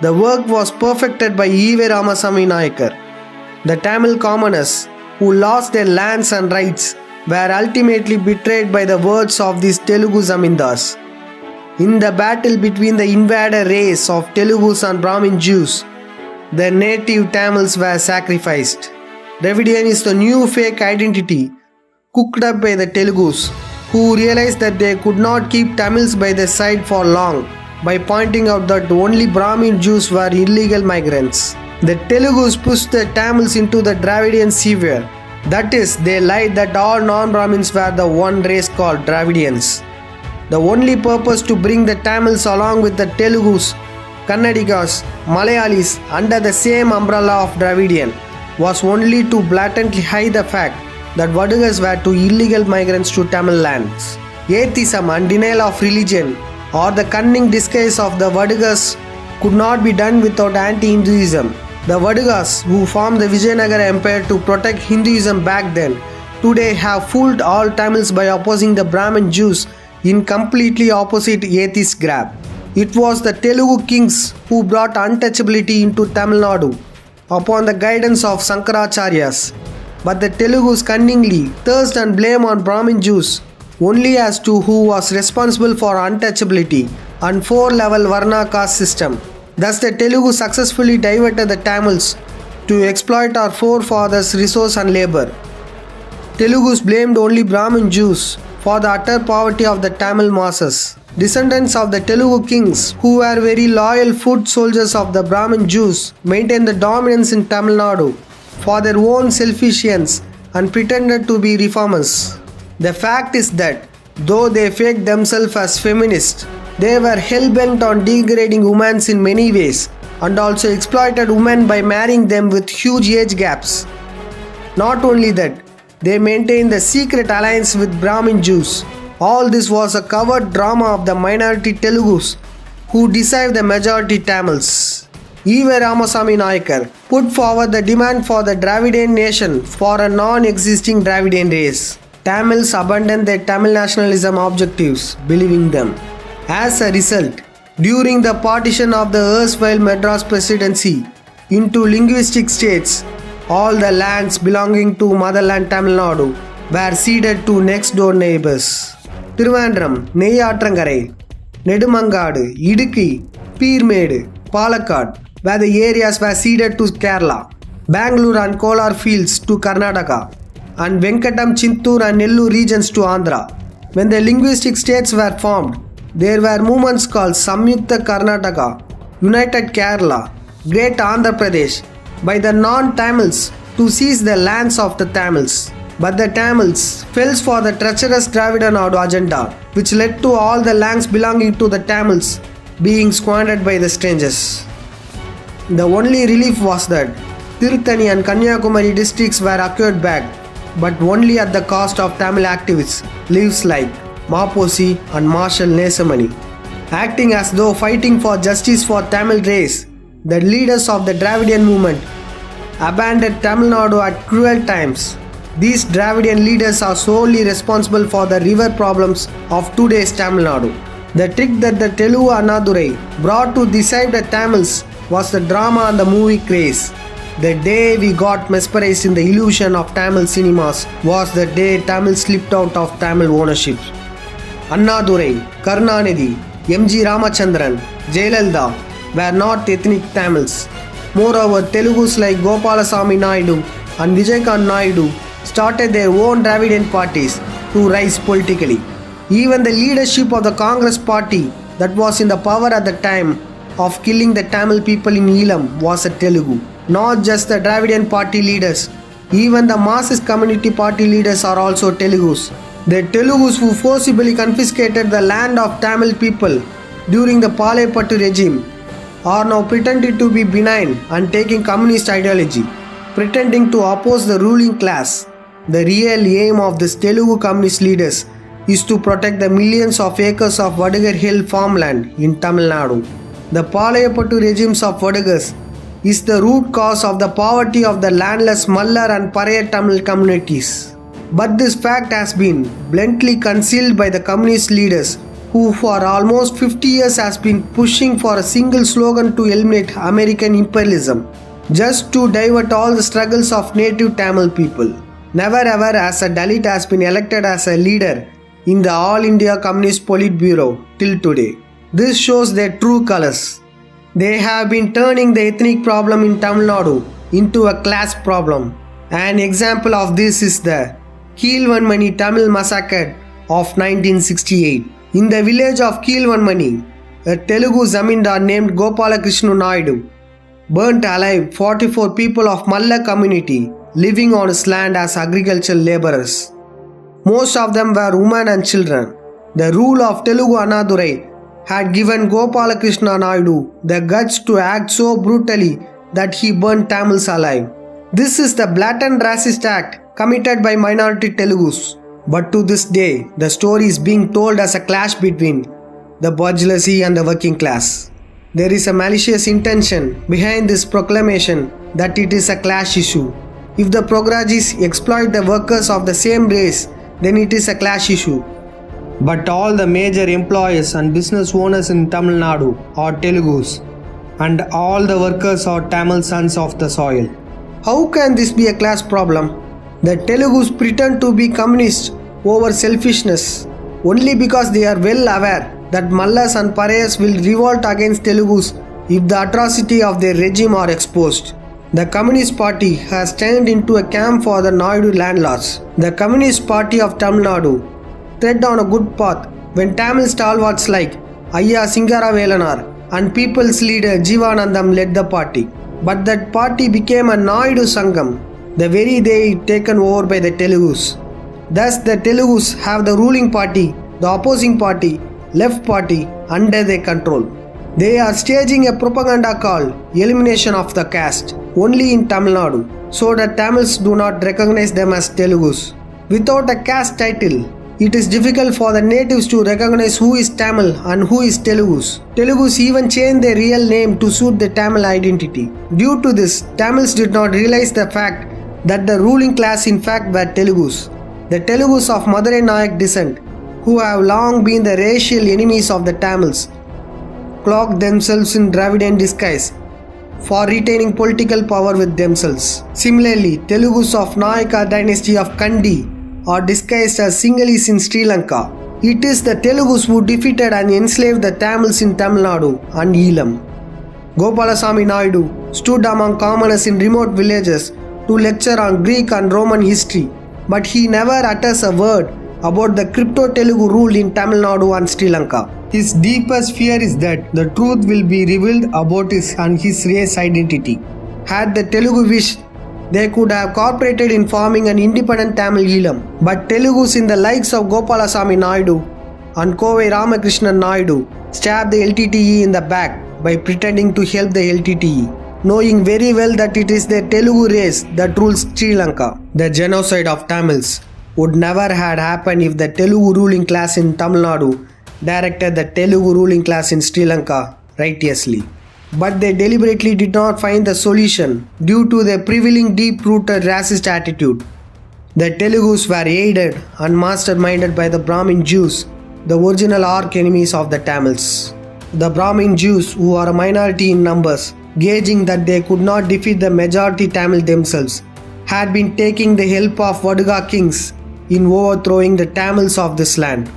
The work was perfected by E.V. Ramasamy Nayakkar. The Tamil commoners who lost their lands and rights were ultimately betrayed by the words of these Telugu Zamindars. In the battle between the invader race of Telugus and Brahmin Jews, the native Tamils were sacrificed. Dravidian is the new fake identity cooked up by the Telugus, who realized that they could not keep Tamils by their side for long by pointing out that only Brahmin Jews were illegal migrants. The Telugus pushed the Tamils into the Dravidian sphere. That is, they lied that all non-Brahmins were the one race called Dravidians. The only purpose to bring the Tamils along with the Telugus, Kannadigas, Malayalis under the same umbrella of Dravidian was only to blatantly hide the fact that Vadugas were two illegal migrants to Tamil lands. Atheism and denial of religion, or the cunning disguise of the Vadugas, could not be done without anti-Hinduism. The Vadugas, who formed the Vijayanagara Empire to protect Hinduism back then, today have fooled all Tamils by opposing the Brahmin Jews in completely opposite atheist grab. It was the Telugu kings who brought untouchability into Tamil Nadu upon the guidance of Shankaracharyas. But the Telugus cunningly thirst and blame on Brahmin Jews only as to who was responsible for untouchability and 4-level Varna caste system. Thus the Telugu successfully diverted the Tamils to exploit our forefathers' resource and labor. Telugus blamed only Brahmin Jews for the utter poverty of the Tamil masses. Descendants of the Telugu kings, who were very loyal foot soldiers of the Brahmin Jews, maintained the dominance in Tamil Nadu for their own selfish ends and pretended to be reformers. The fact is that though they faked themselves as feminists, they were hell-bent on degrading women in many ways and also exploited women by marrying them with huge age gaps. Not only that, they maintained the secret alliance with Brahmin Jews. All this was a covert drama of the minority Telugus who deceived the majority Tamils. E.V. Ramasamy Nayakkar put forward the demand for the Dravidian nation for a non-existing Dravidian race. Tamils abandoned their Tamil nationalism objectives, believing them. As a result, during the partition of the erstwhile Madras Presidency into linguistic states, all the lands belonging to motherland Tamil Nadu were ceded to next door neighbors. Trivandrum, Neyatrangarai, Nedumangadu, Idukki, Peermade, Palakkad, where the areas were ceded to Kerala, Bangalore and Kolar fields to Karnataka, and Venkatam, Chittoor and Nellore regions to Andhra. When the linguistic states were formed, there were movements called Samyukta Karnataka, United Kerala, Great Andhra Pradesh by the non-Tamils to seize the lands of the Tamils. But the Tamils fell for the treacherous Dravida Nadu agenda, which led to all the lands belonging to the Tamils being squandered by the strangers. The only relief was that Tirutani and Kanyakumari districts were acquired back, but only at the cost of Tamil activists, lives like Maposi and Marshal Nesamani. Acting as though fighting for justice for Tamil race, the leaders of the Dravidian movement abandoned Tamil Nadu at cruel times. These Dravidian leaders are solely responsible for the river problems of today's Tamil Nadu. The trick that the Telugu Annadurai brought to deceive the Tamils was the drama and the movie craze. The day we got mesmerized in the illusion of Tamil cinemas was the day Tamil slipped out of Tamil ownership. Annadurai, Karunanidhi, M.G. Ramachandran, Jayalalitha were not ethnic Tamils. Moreover, Telugus like Gopalasamy Naidu and Vijayakant Naidu started their own Dravidian parties to rise politically. Even the leadership of the Congress party that was in the power at the time of killing the Tamil people in Aindham was a Telugu. Not just the Dravidian party leaders, even the Marxist community party leaders are also Telugus. The Telugus who forcibly confiscated the land of Tamil people during the Palayapattu regime are now pretending to be benign and taking communist ideology, pretending to oppose the ruling class. The real aim of these Telugu communist leaders is to protect the millions of acres of Vadagar Hill farmland in Tamil Nadu. The Palayapattu regimes of Vadagars is the root cause of the poverty of the landless Mallar and Paraya Tamil communities. But this fact has been bluntly concealed by the communist leaders who for almost 50 years has been pushing for a single slogan to eliminate American imperialism, just to divert all the struggles of native Tamil people. Never ever has a Dalit has been elected as a leader in the All India Communist Politburo till today. This shows their true colors. They have been turning the ethnic problem in Tamil Nadu into a class problem. An example of this is the Keelvanmani Tamil massacre of 1968. In the village of Keelvanmani, a Telugu zamindar named Gopalakrishna Naidu burnt alive 44 people of Malla community living on his land as agricultural laborers. Most of them were women and children. The rule of Telugu Annadurai had given Gopalakrishna Naidu the guts to act so brutally that he burnt Tamils alive. This is the blatant racist act committed by minority Telugus. But to this day, the story is being told as a clash between the bourgeoisie and the working class. There is a malicious intention behind this proclamation that it is a clash issue. If the progressives exploit the workers of the same race, then it is a clash issue. But all the major employers and business owners in Tamil Nadu are Telugus, and all the workers are Tamil sons of the soil. How can this be a class problem? The Telugus pretend to be communists over selfishness only because they are well aware that Mallas and Parayas will revolt against Telugus if the atrocity of their regime are exposed. The Communist Party has turned into a camp for the Naidu landlords. The Communist Party of Tamil Nadu tread on a good path when Tamil stalwarts like Ayya Singara Velanar and people's leader Jivanandam led the party. But that party became a Naidu Sangam the very day it taken over by the Telugus. Thus the Telugus have the ruling party, the opposing party, left party under their control. They are staging a propaganda called elimination of the caste only in Tamil Nadu so that Tamils do not recognize them as Telugus. Without a caste title, it is difficult for the natives to recognize who is Tamil and who is Telugus. Telugus even changed their real name to suit the Tamil identity. Due to this, Tamils did not realize the fact that the ruling class in fact were Telugus. The Telugus of Madurai Nayak descent, who have long been the racial enemies of the Tamils, cloaked themselves in Dravidian disguise for retaining political power with themselves. Similarly, Telugus of Nayaka dynasty of Kandy are disguised as Sinhalese in Sri Lanka. It is the Telugus who defeated and enslaved the Tamils in Tamil Nadu and Aindham. Gopalasamy Naidu stood among commoners in remote villages to lecture on Greek and Roman history, but he never utters a word about the crypto-Telugu rule in Tamil Nadu and Sri Lanka. His deepest fear is that the truth will be revealed about his and his race identity. Had the Telugu wished, they could have cooperated in forming an independent Tamil Eelam, but Telugus in the likes of Gopalasamy Naidu and Kovai Ramakrishnan Naidu stabbed the LTTE in the back by pretending to help the LTTE, knowing very well that it is the Telugu race that rules Sri Lanka. The genocide of Tamils would never had happened if the Telugu ruling class in Tamil Nadu directed the Telugu ruling class in Sri Lanka righteously. But they deliberately did not find the solution due to their prevailing deep-rooted racist attitude. The Telugus were aided and masterminded by the Brahmin Jews, the original arch enemies of the Tamils. The Brahmin Jews, who are a minority in numbers, gauging that they could not defeat the majority Tamil themselves, had been taking the help of Vaduga kings in overthrowing the Tamils of this land.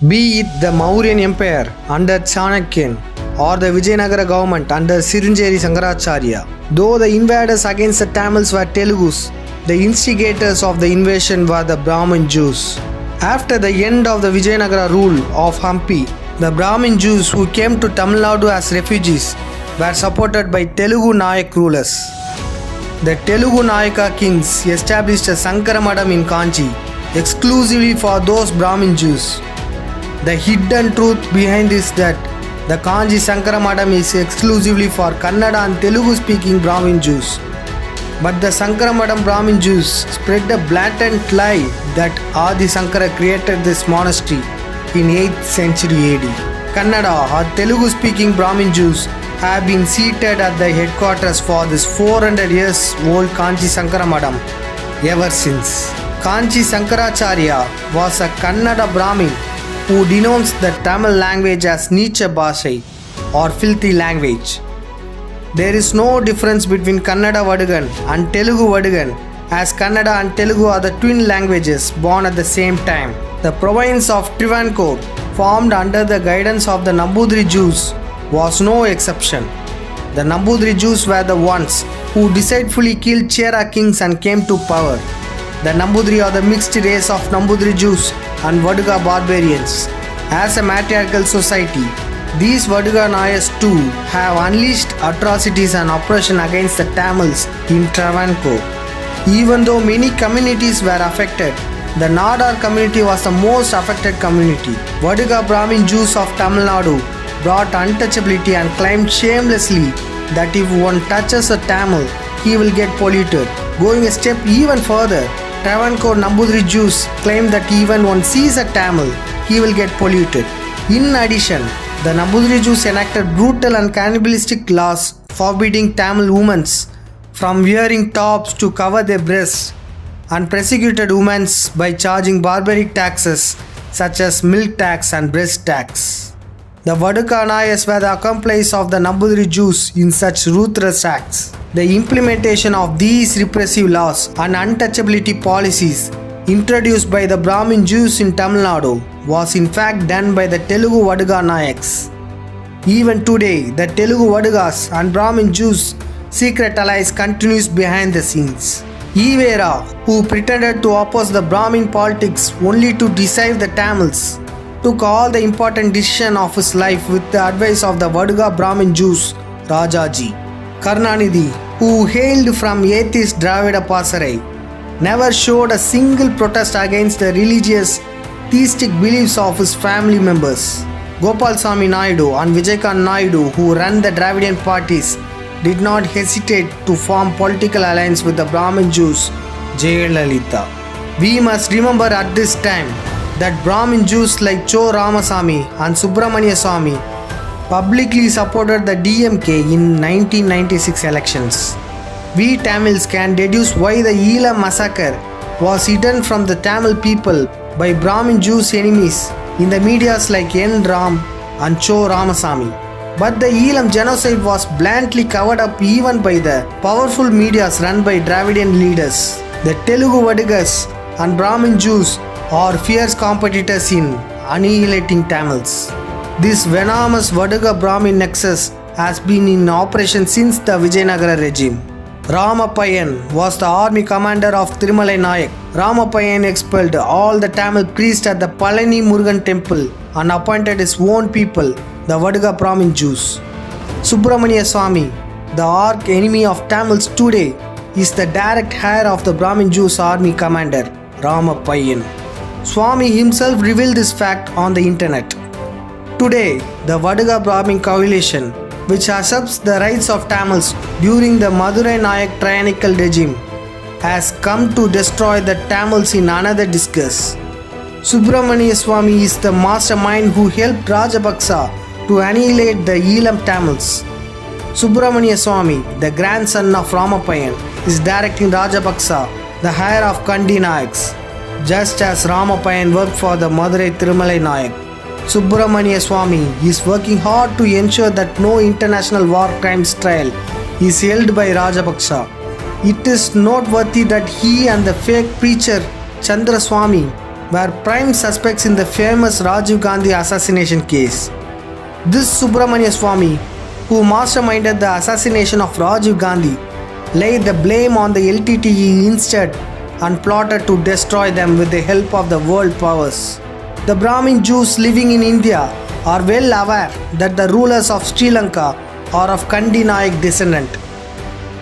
Be it the Mauryan Empire under Chanakyan or the Vijayanagara government under Siringeri Sankaracharya, though the invaders against the Tamils were Telugus, the instigators of the invasion were the Brahmin Jews. After the end of the Vijayanagara rule of Hampi, the Brahmin Jews who came to Tamil Nadu as refugees were supported by Telugu Nayak rulers. The Telugu Nayaka kings established a Sankaramadam in Kanchi exclusively for those Brahmin Jews. The hidden truth behind is that the Kanchi Sankaramadam is exclusively for Kannada and Telugu speaking Brahmin Jews. But the Sankaramadam Brahmin Jews spread a blatant lie that Adi Sankara created this monastery in 8th century AD. Kannada or Telugu speaking Brahmin Jews have been seated at the headquarters for this 400 years old Kanchi Sankaramadam ever since. Kanchi Sankaracharya was a Kannada Brahmin who denounced the Tamil language as Neecha Bhashai or filthy language. There is no difference between Kannada Vadugan and Telugu Vadugan, as Kannada and Telugu are the twin languages born at the same time. The province of Travancore, formed under the guidance of the Nambudiri Jews, was no exception. The Nambudiri Jews were the ones who deceitfully killed Chera kings and came to power. The Nambudiri are the mixed race of Nambudiri Jews and Vaduga barbarians. As a matriarchal society, these Vaduga Nayakhs too have unleashed atrocities and oppression against the Tamils in Travancore. Even though many communities were affected, the Nadar community was the most affected community. Vaduga Brahmin Jews of Tamil Nadu brought untouchability and claimed shamelessly that if one touches a Tamil, he will get polluted. Going a step even further, Travancore Nambudiri Jews claim that even one sees a Tamil, he will get polluted. In addition, the Nambudiri Jews enacted brutal and cannibalistic laws forbidding Tamil women from wearing tops to cover their breasts and persecuted women by charging barbaric taxes such as milk tax and breast tax. The Vaduga Nayakhs were the accomplices of the Nambudiri Jews in such ruthless acts. The implementation of these repressive laws and untouchability policies introduced by the Brahmin Jews in Tamil Nadu was in fact done by the Telugu Vaduga Nayakhs. Even today, the Telugu Vadugas and Brahmin Jews' secret allies continues behind the scenes. Evera, who pretended to oppose the Brahmin politics only to deceive the Tamils, took all the important decisions of his life with the advice of the Vaduga Brahmin Jews, Rajaji. Karnanidhi, who hailed from atheist Dravida Pasarai, never showed a single protest against the religious, theistic beliefs of his family members. Gopalasamy Naidu and Vijayakant Naidu, who ran the Dravidian parties, did not hesitate to form political alliance with the Brahmin Jews, Jayalalitha. We must remember at this time that Brahmin Jews like Cho Ramasamy and Subramania Swamy publicly supported the DMK in 1996 elections. We Tamils can deduce why the Eelam massacre was hidden from the Tamil people by Brahmin Jews enemies in the medias like N. Ram and Cho Ramasamy. But the Elam genocide was bluntly covered up even by the powerful medias run by Dravidian leaders. The Telugu Vadigas and Brahmin Jews are fierce competitors in annihilating Tamils. This venomous Vadiga Brahmin nexus has been in operation since the Vijayanagara regime. Ramapaiyan was the army commander of Thirumalai Nayak. Ramapaiyan expelled all the Tamil priests at the Palani Murugan temple and appointed his own people, the Vadiga Brahmin Jews. Subramania Swami, the arch enemy of Tamils today, is the direct heir of the Brahmin Jews army commander, Ramapaiyan. Swami himself revealed this fact on the internet. Today, the Vadiga Brahmin coalition, which accepts the rights of Tamils during the Madurai Nayak tyrannical regime, has come to destroy the Tamils in another disguise. Subramania Swami is the mastermind who helped Rajapaksa to annihilate the Elam Tamils. Subramania Swami, the grandson of Ramapaiyan, is directing Rajapaksa, the heir of Kandy Nayakhs, just as Ramapaiyan worked for the Madurai Thirumalai Nayak. Subramania Swami is working hard to ensure that no international war crimes trial is held by Rajapaksa. It is noteworthy that he and the fake preacher Chandra Swami were prime suspects in the famous Rajiv Gandhi assassination case. This Subramania Swami, who masterminded the assassination of Rajiv Gandhi, laid the blame on the LTTE instead and plotted to destroy them with the help of the world powers. The Brahmin Jews living in India are well aware that the rulers of Sri Lanka are of Kandy Nayak descendant.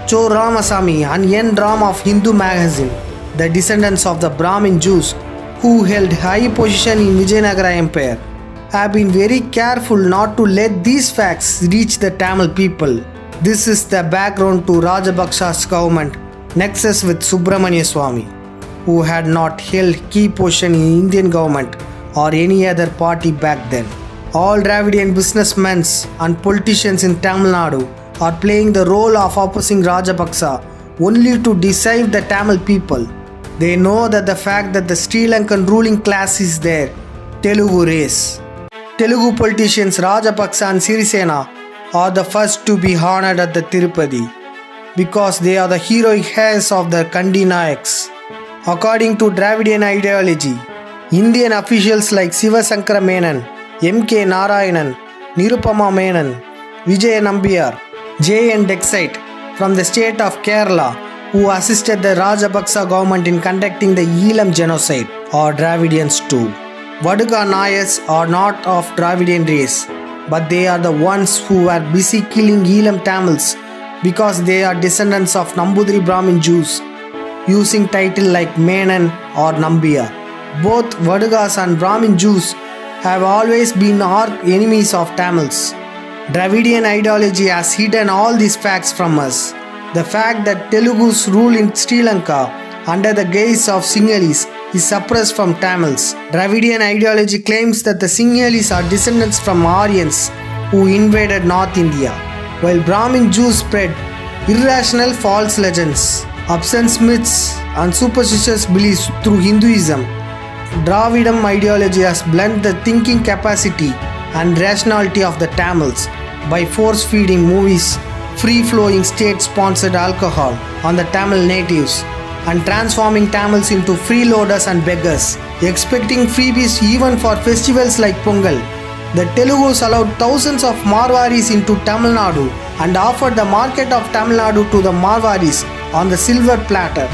Cho Ramasamy and N. Ram of Hindu magazine, the descendants of the Brahmin Jews who held high position in Vijayanagara Empire, have been very careful not to let these facts reach the Tamil people. This is the background to Rajapaksa's government nexus with Subramania Swami, who had not held key position in Indian government or any other party back then. All Dravidian businessmen and politicians in Tamil Nadu are playing the role of opposing Rajapaksa only to deceive the Tamil people. They know that the fact that the Sri Lankan ruling class is their Telugu race. Telugu politicians Rajapaksa and Sirisena are the first to be honored at the Tirupati because they are the heroic heirs of the Kandy Nayakhs. According to Dravidian ideology, Indian officials like Siva Sankara Menon, M.K. Narayanan, Nirupama Menon, Vijay Nambiyar, J.N. Dexite from the state of Kerala, who assisted the Rajapaksa government in conducting the Elam genocide, are Dravidians too. Vadiga Nayakhs are not of Dravidian race, but they are the ones who were busy killing Elam Tamils because they are descendants of Nambudiri Brahmin Jews, using title like Menon or Nambiyar. Both Vadigas and Brahmin Jews have always been arch enemies of Tamils. Dravidian ideology has hidden all these facts from us. The fact that Telugus rule in Sri Lanka under the guise of Sinhalese is suppressed from Tamils. Dravidian ideology claims that the Sinhalese are descendants from Aryans who invaded North India, while Brahmin Jews spread irrational false legends, absence myths and superstitious beliefs through Hinduism. Dravidam ideology has blunted the thinking capacity and rationality of the Tamils by force-feeding movies, free-flowing state-sponsored alcohol on the Tamil natives, and transforming Tamils into freeloaders and beggars, expecting freebies even for festivals like Pongal. The Telugus allowed thousands of Marwaris into Tamil Nadu and offered the market of Tamil Nadu to the Marwaris on the silver platter.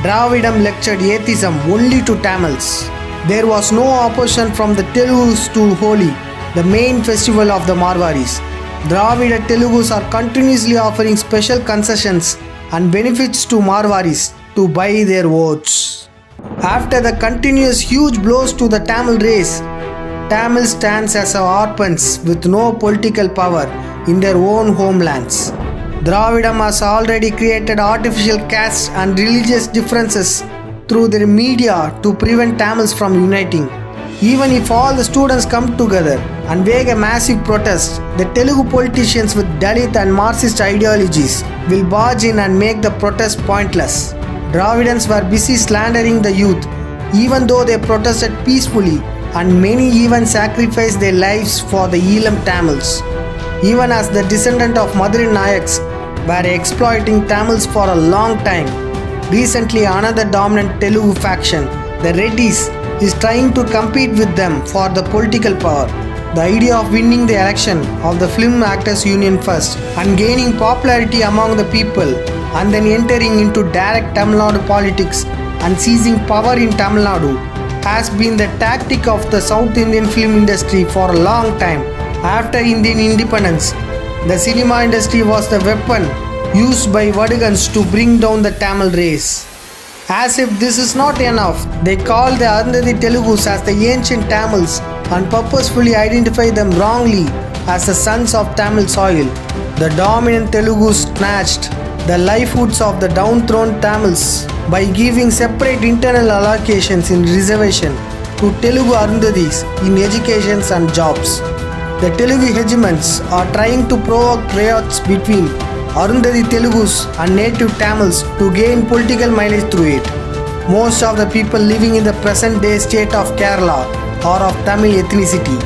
Dravidam lectured atheism only to Tamils. There was no opposition from the Telugus to Holi, the main festival of the Marwaris. Dravida Telugus are continuously offering special concessions and benefits to Marwaris to buy their votes. After the continuous huge blows to the Tamil race, Tamil stands as orphans with no political power in their own homelands. Dravidam has already created artificial castes and religious differences through their media to prevent Tamils from uniting. Even if all the students come together and wage a massive protest, the Telugu politicians with Dalit and Marxist ideologies will barge in and make the protest pointless. Dravidans were busy slandering the youth, even though they protested peacefully, and many even sacrificed their lives for the Elam Tamils. even as the descendant of Kandy Nayakhs were exploiting Tamils for a long time. Recently, another dominant Telugu faction, the Reddys, is trying to compete with them for the political power. The idea of winning the election of the Film Actors Union first and gaining popularity among the people and then entering into direct Tamil Nadu politics and seizing power in Tamil Nadu has been the tactic of the South Indian film industry for a long time. After Indian independence, the cinema industry was the weapon used by Vadugans to bring down the Tamil race. As if this is not enough, they call the Arundhati Telugus as the ancient Tamils and purposefully identify them wrongly as the sons of Tamil soil. The dominant Telugus snatched the livelihoods of the downtrodden Tamils by giving separate internal allocations in reservation to Telugu Arundhatis in education and jobs. The Telugu hegemons are trying to provoke riots between Arundhati Telugus and native Tamils to gain political mileage through it. Most of the people living in the present day state of Kerala are of Tamil ethnicity.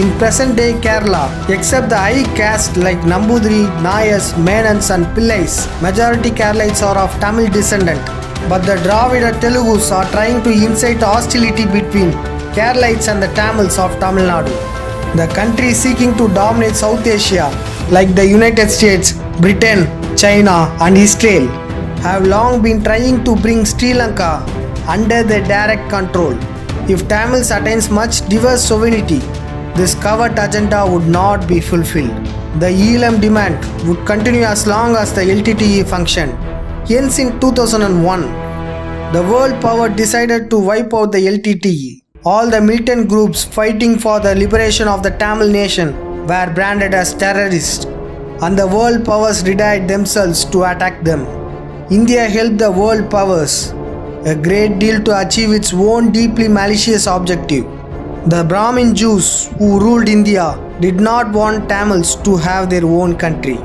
In present day Kerala, except the high caste like Nambudiri, Nayars, Menans and Pillais, majority Keralites are of Tamil descendant. But the Dravida Telugus are trying to incite hostility between Keralites and the Tamils of Tamil Nadu. The countries seeking to dominate South Asia like the United States, Britain, China and Israel have long been trying to bring Sri Lanka under their direct control. If Tamils attains much diverse sovereignty, this covert agenda would not be fulfilled. The Elam demand would continue as long as the LTTE functioned. Hence in 2001, the world power decided to wipe out the LTTE. All the militant groups fighting for the liberation of the Tamil nation were branded as terrorists, and the world powers readied themselves to attack them. India helped the world powers a great deal to achieve its own deeply malicious objective. The Brahmin Jews who ruled India did not want Tamils to have their own country.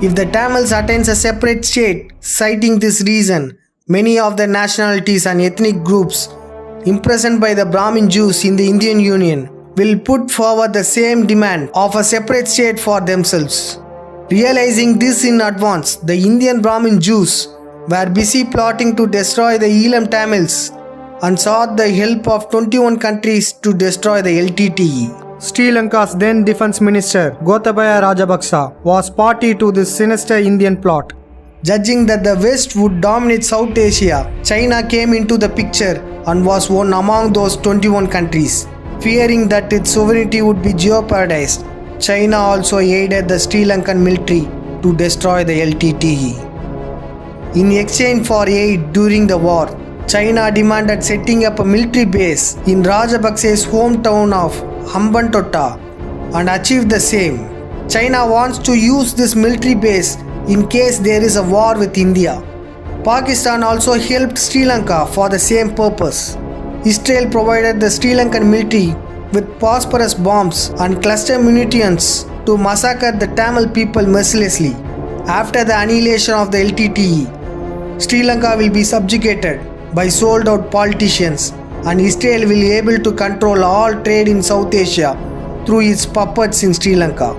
If the Tamils attains a separate state, citing this reason, many of the nationalities and ethnic groups imprisoned by the Brahmin Jews in the Indian Union will put forward the same demand of a separate state for themselves. Realizing this in advance, the Indian Brahmin Jews were busy plotting to destroy the Elam Tamils and sought the help of 21 countries to destroy the LTTE. Sri Lanka's then Defence Minister Gotabaya Rajapaksa was party to this sinister Indian plot. Judging that the West would dominate South Asia, China came into the picture and was one among those 21 countries. Fearing that its sovereignty would be jeopardized, China also aided the Sri Lankan military to destroy the LTTE. In exchange for aid during the war, China demanded setting up a military base in Rajapakse's hometown of Hambantota and achieved the same. China wants to use this military base in case there is a war with India. Pakistan also helped Sri Lanka for the same purpose. Israel provided the Sri Lankan military with phosphorus bombs and cluster munitions to massacre the Tamil people mercilessly. After the annihilation of the LTTE, Sri Lanka will be subjugated by sold out politicians and Israel will be able to control all trade in South Asia through its puppets in Sri Lanka.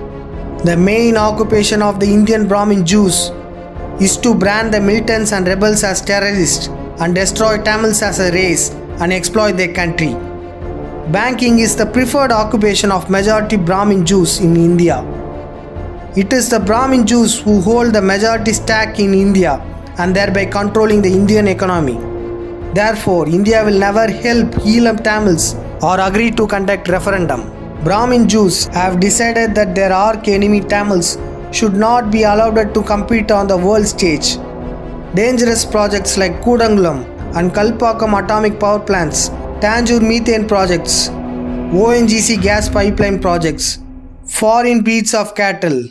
The main occupation of the Indian Brahmin Jews is to brand the militants and rebels as terrorists and destroy Tamils as a race and exploit their country. Banking is the preferred occupation of majority Brahmin Jews in India. It is the Brahmin Jews who hold the majority stake in India and thereby controlling the Indian economy. Therefore, India will never help Elam Tamils or agree to conduct referendum. Brahmin Jews have decided that their arch enemy Tamils should not be allowed to compete on the world stage. Dangerous projects like Kudangulam and Kalpakkam atomic power plants, Tanjore methane projects, ONGC gas pipeline projects, foreign breeds of cattle,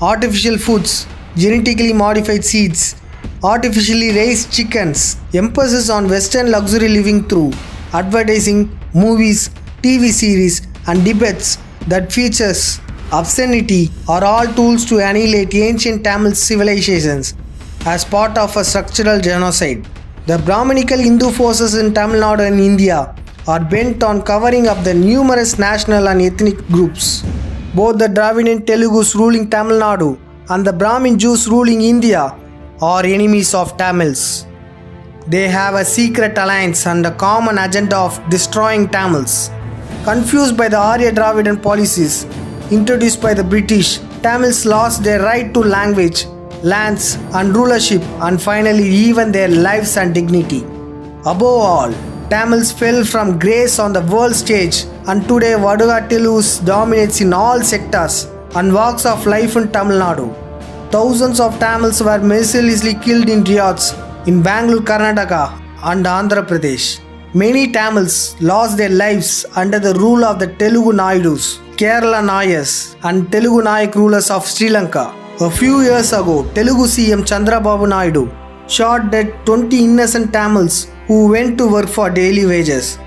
artificial foods, genetically modified seeds, artificially raised chickens, emphasis on Western luxury living through advertising, movies, TV series and debates that features obscenity are all tools to annihilate ancient Tamil civilizations as part of a structural genocide. The Brahminical Hindu forces in Tamil Nadu and India are bent on covering up the numerous national and ethnic groups. Both the Dravidian Telugus ruling Tamil Nadu and the Brahmin Jews ruling India are enemies of Tamils. They have a secret alliance and a common agenda of destroying Tamils. Confused by the Arya Dravidian policies introduced by the British, Tamils lost their right to language, lands and rulership, and finally even their lives and dignity. Above all, Tamils fell from grace on the world stage, and today Vaduga Telugus dominates in all sectors and walks of life in Tamil Nadu. Thousands of Tamils were mercilessly killed in riots in Bangalore, Karnataka and Andhra Pradesh. Many Tamils lost their lives under the rule of the Telugu Naidus, Kerala Nayars and Telugu Nayak rulers of Sri Lanka. A few years ago, Telugu CM Chandrababu Naidu shot dead 20 innocent Tamils who went to work for daily wages.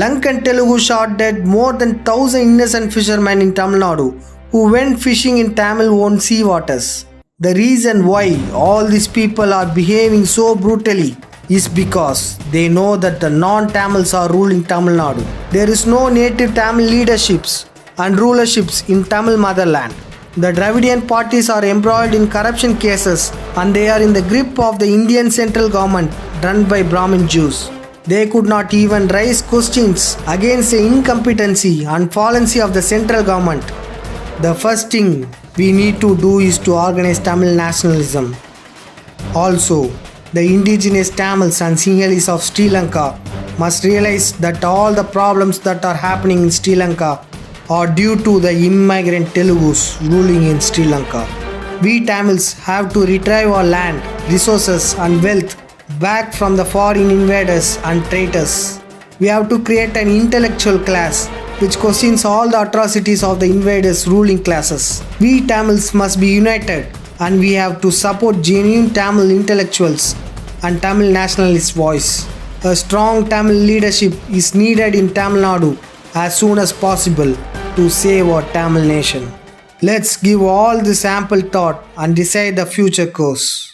Lankan Telugu shot dead more than 1,000 innocent fishermen in Tamil Nadu who went fishing in Tamil-owned sea waters. The reason why all these people are behaving so brutally is because they know that the non-Tamils are ruling Tamil Nadu. There is no native Tamil leaderships and rulerships in Tamil motherland. The Dravidian parties are embroiled in corruption cases and they are in the grip of the Indian central government run by Brahmin Jews. They could not even raise questions against the incompetency and fallacy of the central government. The first thing we need to do is to organize Tamil nationalism. Also, the indigenous Tamils and Sinhalese of Sri Lanka must realize that all the problems that are happening in Sri Lanka are due to the immigrant Telugus ruling in Sri Lanka. We Tamils have to retrieve our land, resources and wealth back from the foreign invaders and traitors. We have to create an intellectual class which questions all the atrocities of the invaders' ruling classes. We Tamils must be united and we have to support genuine Tamil intellectuals and Tamil nationalist voice. A strong Tamil leadership is needed in Tamil Nadu as soon as possible to save our Tamil nation. Let's give all this ample thought and decide the future course.